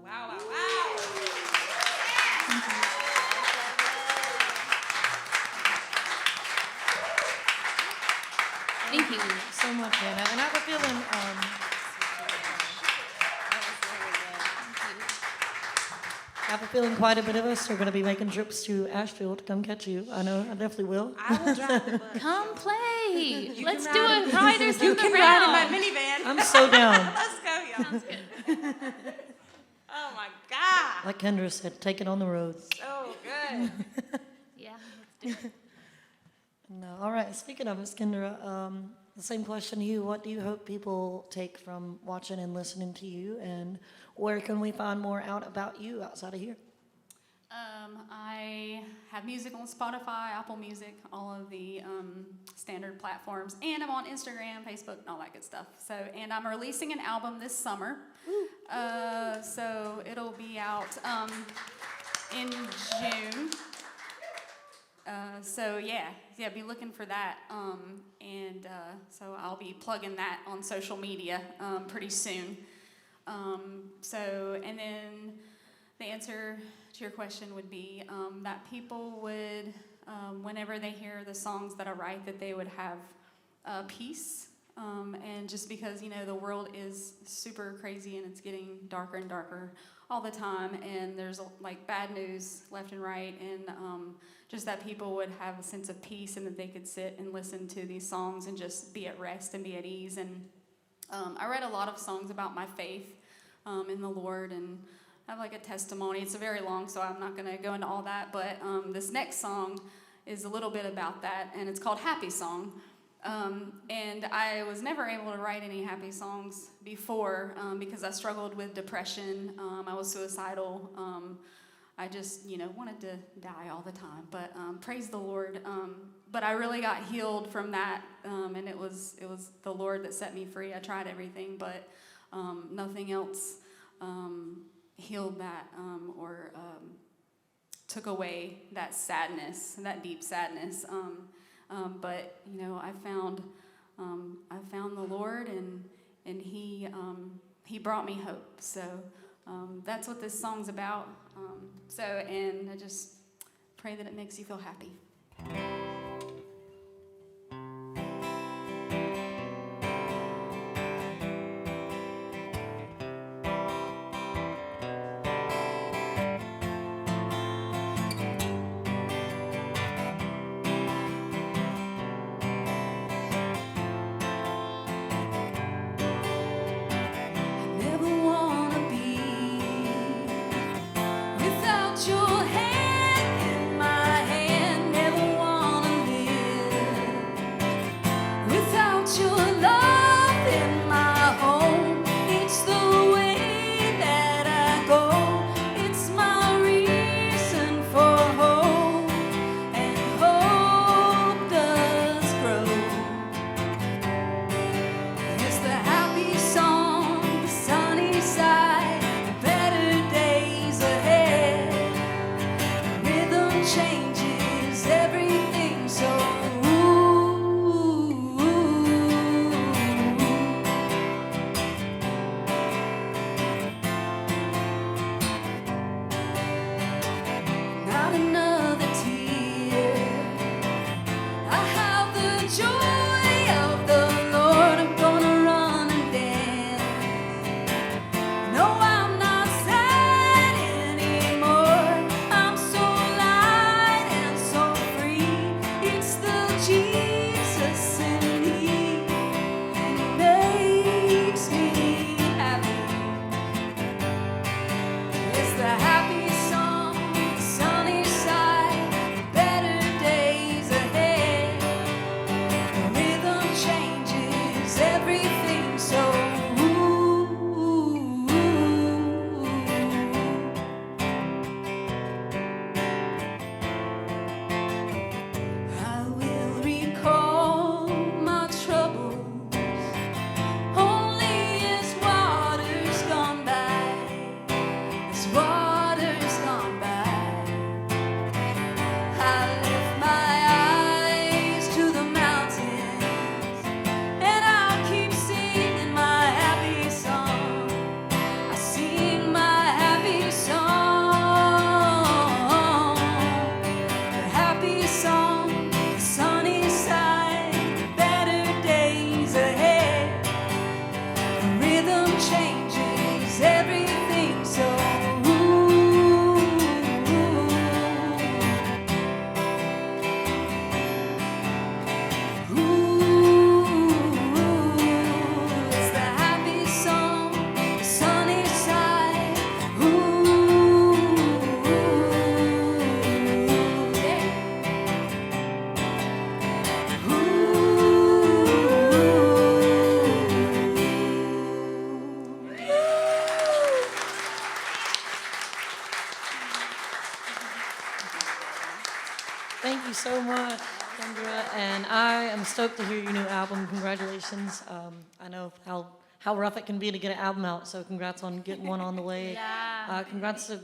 [SPEAKER 2] Wow.
[SPEAKER 6] Thank you.
[SPEAKER 3] So much, Hannah. And I have a feeling, quite a bit of us are going to be making trips to Asheville to come catch you. I know, I definitely will.
[SPEAKER 2] I will drive the bus.
[SPEAKER 5] Come play.
[SPEAKER 2] You
[SPEAKER 5] Let's
[SPEAKER 2] can
[SPEAKER 5] do
[SPEAKER 2] ride
[SPEAKER 5] a Riders in
[SPEAKER 2] You
[SPEAKER 5] the
[SPEAKER 2] can ride in my
[SPEAKER 5] Round.
[SPEAKER 2] minivan.
[SPEAKER 3] I'm so down.
[SPEAKER 2] Let's go, y'all. Sounds good. Oh my God.
[SPEAKER 3] Like Kendra said, take it on the road.
[SPEAKER 2] So good.
[SPEAKER 5] Yeah, let's do it.
[SPEAKER 3] No, all right. Speaking of Miss Kendra, the same question to you. What do you hope people take from watching and listening to you, and where can we find more out about you outside of here?
[SPEAKER 6] I have music on Spotify, Apple Music, all of the standard platforms, and I'm on Instagram, Facebook, and all that good stuff. So, and I'm releasing an album this summer. So it'll be out in June. So yeah, be looking for that. So I'll be plugging that on social media pretty soon. And then the answer to your question would be that people would, whenever they hear the songs that I write, that they would have peace. And just because, the world is super crazy and it's getting darker and darker all the time, and there's like bad news left and right, and just that people would have a sense of peace, and that they could sit and listen to these songs and just be at rest and be at ease. And I read a lot of songs about my faith in the Lord, and I have like a testimony. It's very long, so I'm not going to go into all that, but this next song is a little bit about that, and it's called Happy Song. And I was never able to write any happy songs before because I struggled with depression. I was suicidal. I just, wanted to die all the time. But praise the Lord. But I really got healed from that, and it was the Lord that set me free. I tried everything, but nothing else healed that or took away that sadness, that deep sadness. But I found the Lord, and He brought me hope. So that's what this song's about. And I just pray that it makes you feel happy.
[SPEAKER 3] Thank you so much, Kendra, and I am stoked to hear your new album. Congratulations. I know how rough it can be to get an album out, so congrats on getting one on the way. Congrats to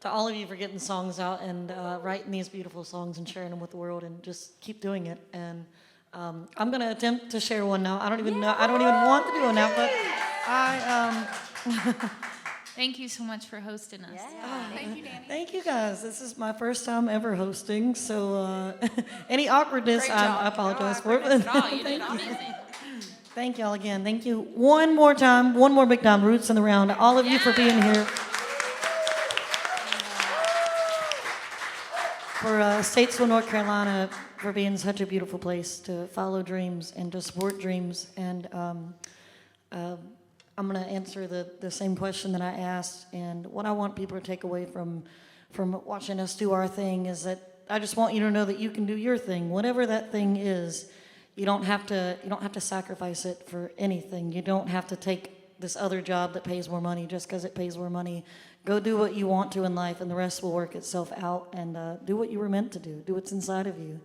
[SPEAKER 3] all of you for getting songs out and writing these beautiful songs and sharing them with the world, and just keep doing it. And I'm gonna attempt to share one now. I don't even want to do one now, but I
[SPEAKER 5] Thank you so much for hosting us.
[SPEAKER 6] Thank you, Dani.
[SPEAKER 3] Thank you guys. This is my first time ever hosting, so any awkwardness, I apologize for.
[SPEAKER 5] You did amazing.
[SPEAKER 3] Thank y'all again. Thank you one more time, one more big time, Roots in the Round. All of you for being here. For Statesville, North Carolina, for being such a beautiful place to follow dreams and to support dreams. And I'm going to answer the same question that I asked. And what I want people to take away from watching us do our thing is that I just want you to know that you can do your thing, whatever that thing is. You don't have to sacrifice it for anything. You don't have to take this other job that pays more money just because it pays more money. Go do what you want to in life, and the rest will work itself out. And do what you were meant to do. Do what's inside of you.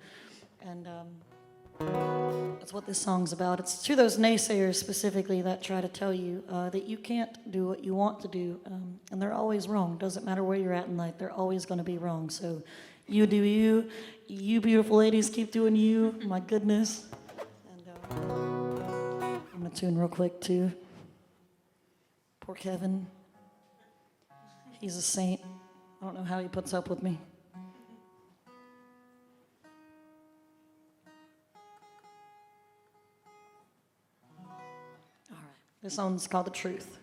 [SPEAKER 3] And that's what this song's about. It's to those naysayers specifically that try to tell you that you can't do what you want to do. And they're always wrong. Doesn't matter where you're at in life. They're always going to be wrong. So you do you. You beautiful ladies keep doing you. My goodness. And I'm going to tune real quick too. Poor Kevin. He's a saint. I don't know how he puts up with me. All right. This song's called The Truth.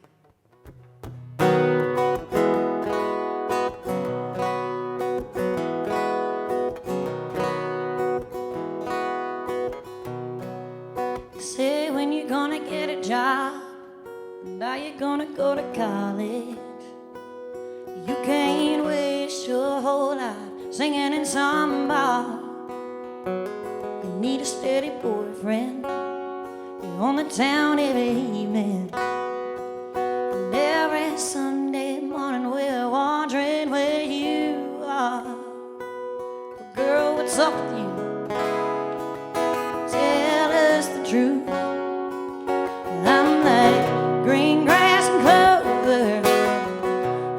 [SPEAKER 3] Say when you're gonna get a job, now you're gonna go to college. You can't waste your whole life singing in some bar. You need a steady boyfriend. on the town every evening. And every Sunday morning we're wondering where you are. But girl, what's up with you? Tell us the truth. I'm like green grass and clover,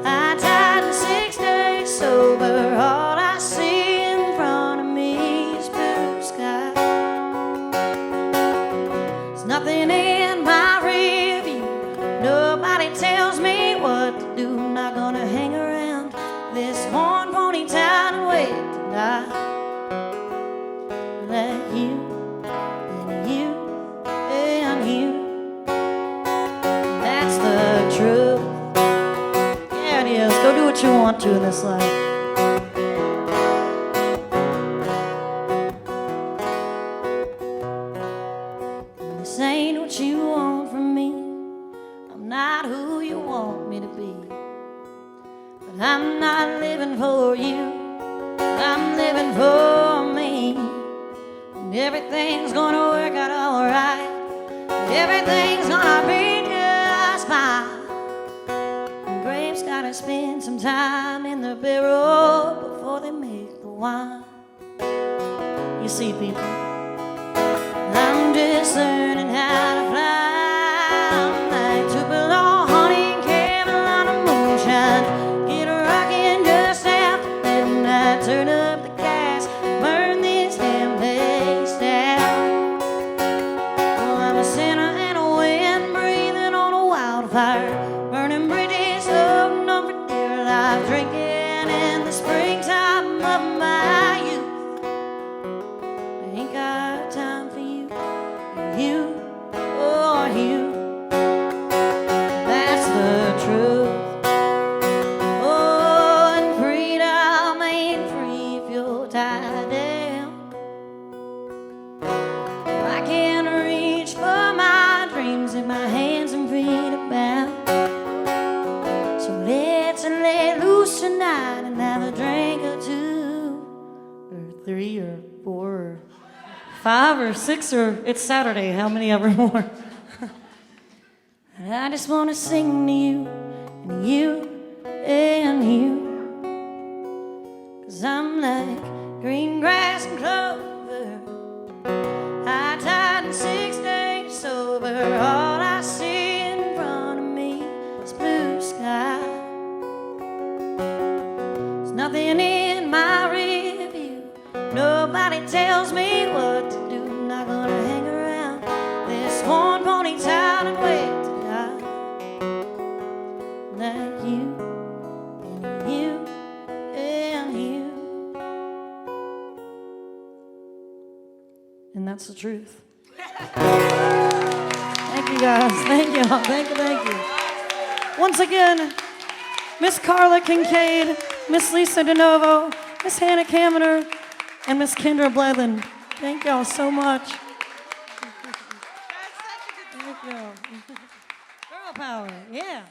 [SPEAKER 3] I tied in 6 days sober. All I see in front of me is blue sky. There's nothing in my rearview. Nobody tells me what to do. I'm not gonna hang around this horn pony town and wait to die. Let you and you and you. That's the truth. Yeah, it is. Go do what you want to in this life. This ain't what you want from me. I'm not who you want me to be. But I'm not living for you. I'm living for me. And everything's gonna work out alright. Everything's gonna be just fine. And grapes gotta spend some time in the barrel before they make the wine. You see, people, I'm just learning how to fly. I'm like Tupelo, honey, and Carolina moonshine. Get rockin' just after midnight. Turn up the gas, burn this damn place down. Well, I'm a sinner and a wind breathing on a wildfire, burning bridges, holding on for dear life, drinking in the springtime of my youth. I ain't got time for you, or you. That's the truth. Oh, and freedom ain't free if you're tied down. I can't reach for my dreams if my hands and feet are bound. So let's let loose tonight and have a drink or two, or 3 or 4 or 5 or 6 or it's Saturday, how many ever more. And I just want to sing to you and you and you. 'Cause I'm like green grass and clover, I tied in 6 days sober. All I see in front of me is blue sky. There's nothing in my rearview. Nobody tells me what to do. I'm not gonna hang around this horn pony town and wait to die. Like you and you and you. And that's the truth. Thank you guys. Thank you. Thank you. Thank you. Once again, Miss Karla Kincaid, Miss Lisa Novo, Miss Hannah Kaminer, and Miss Kendra Blethen. Thank y'all so much. Thank you. Girl power, yeah.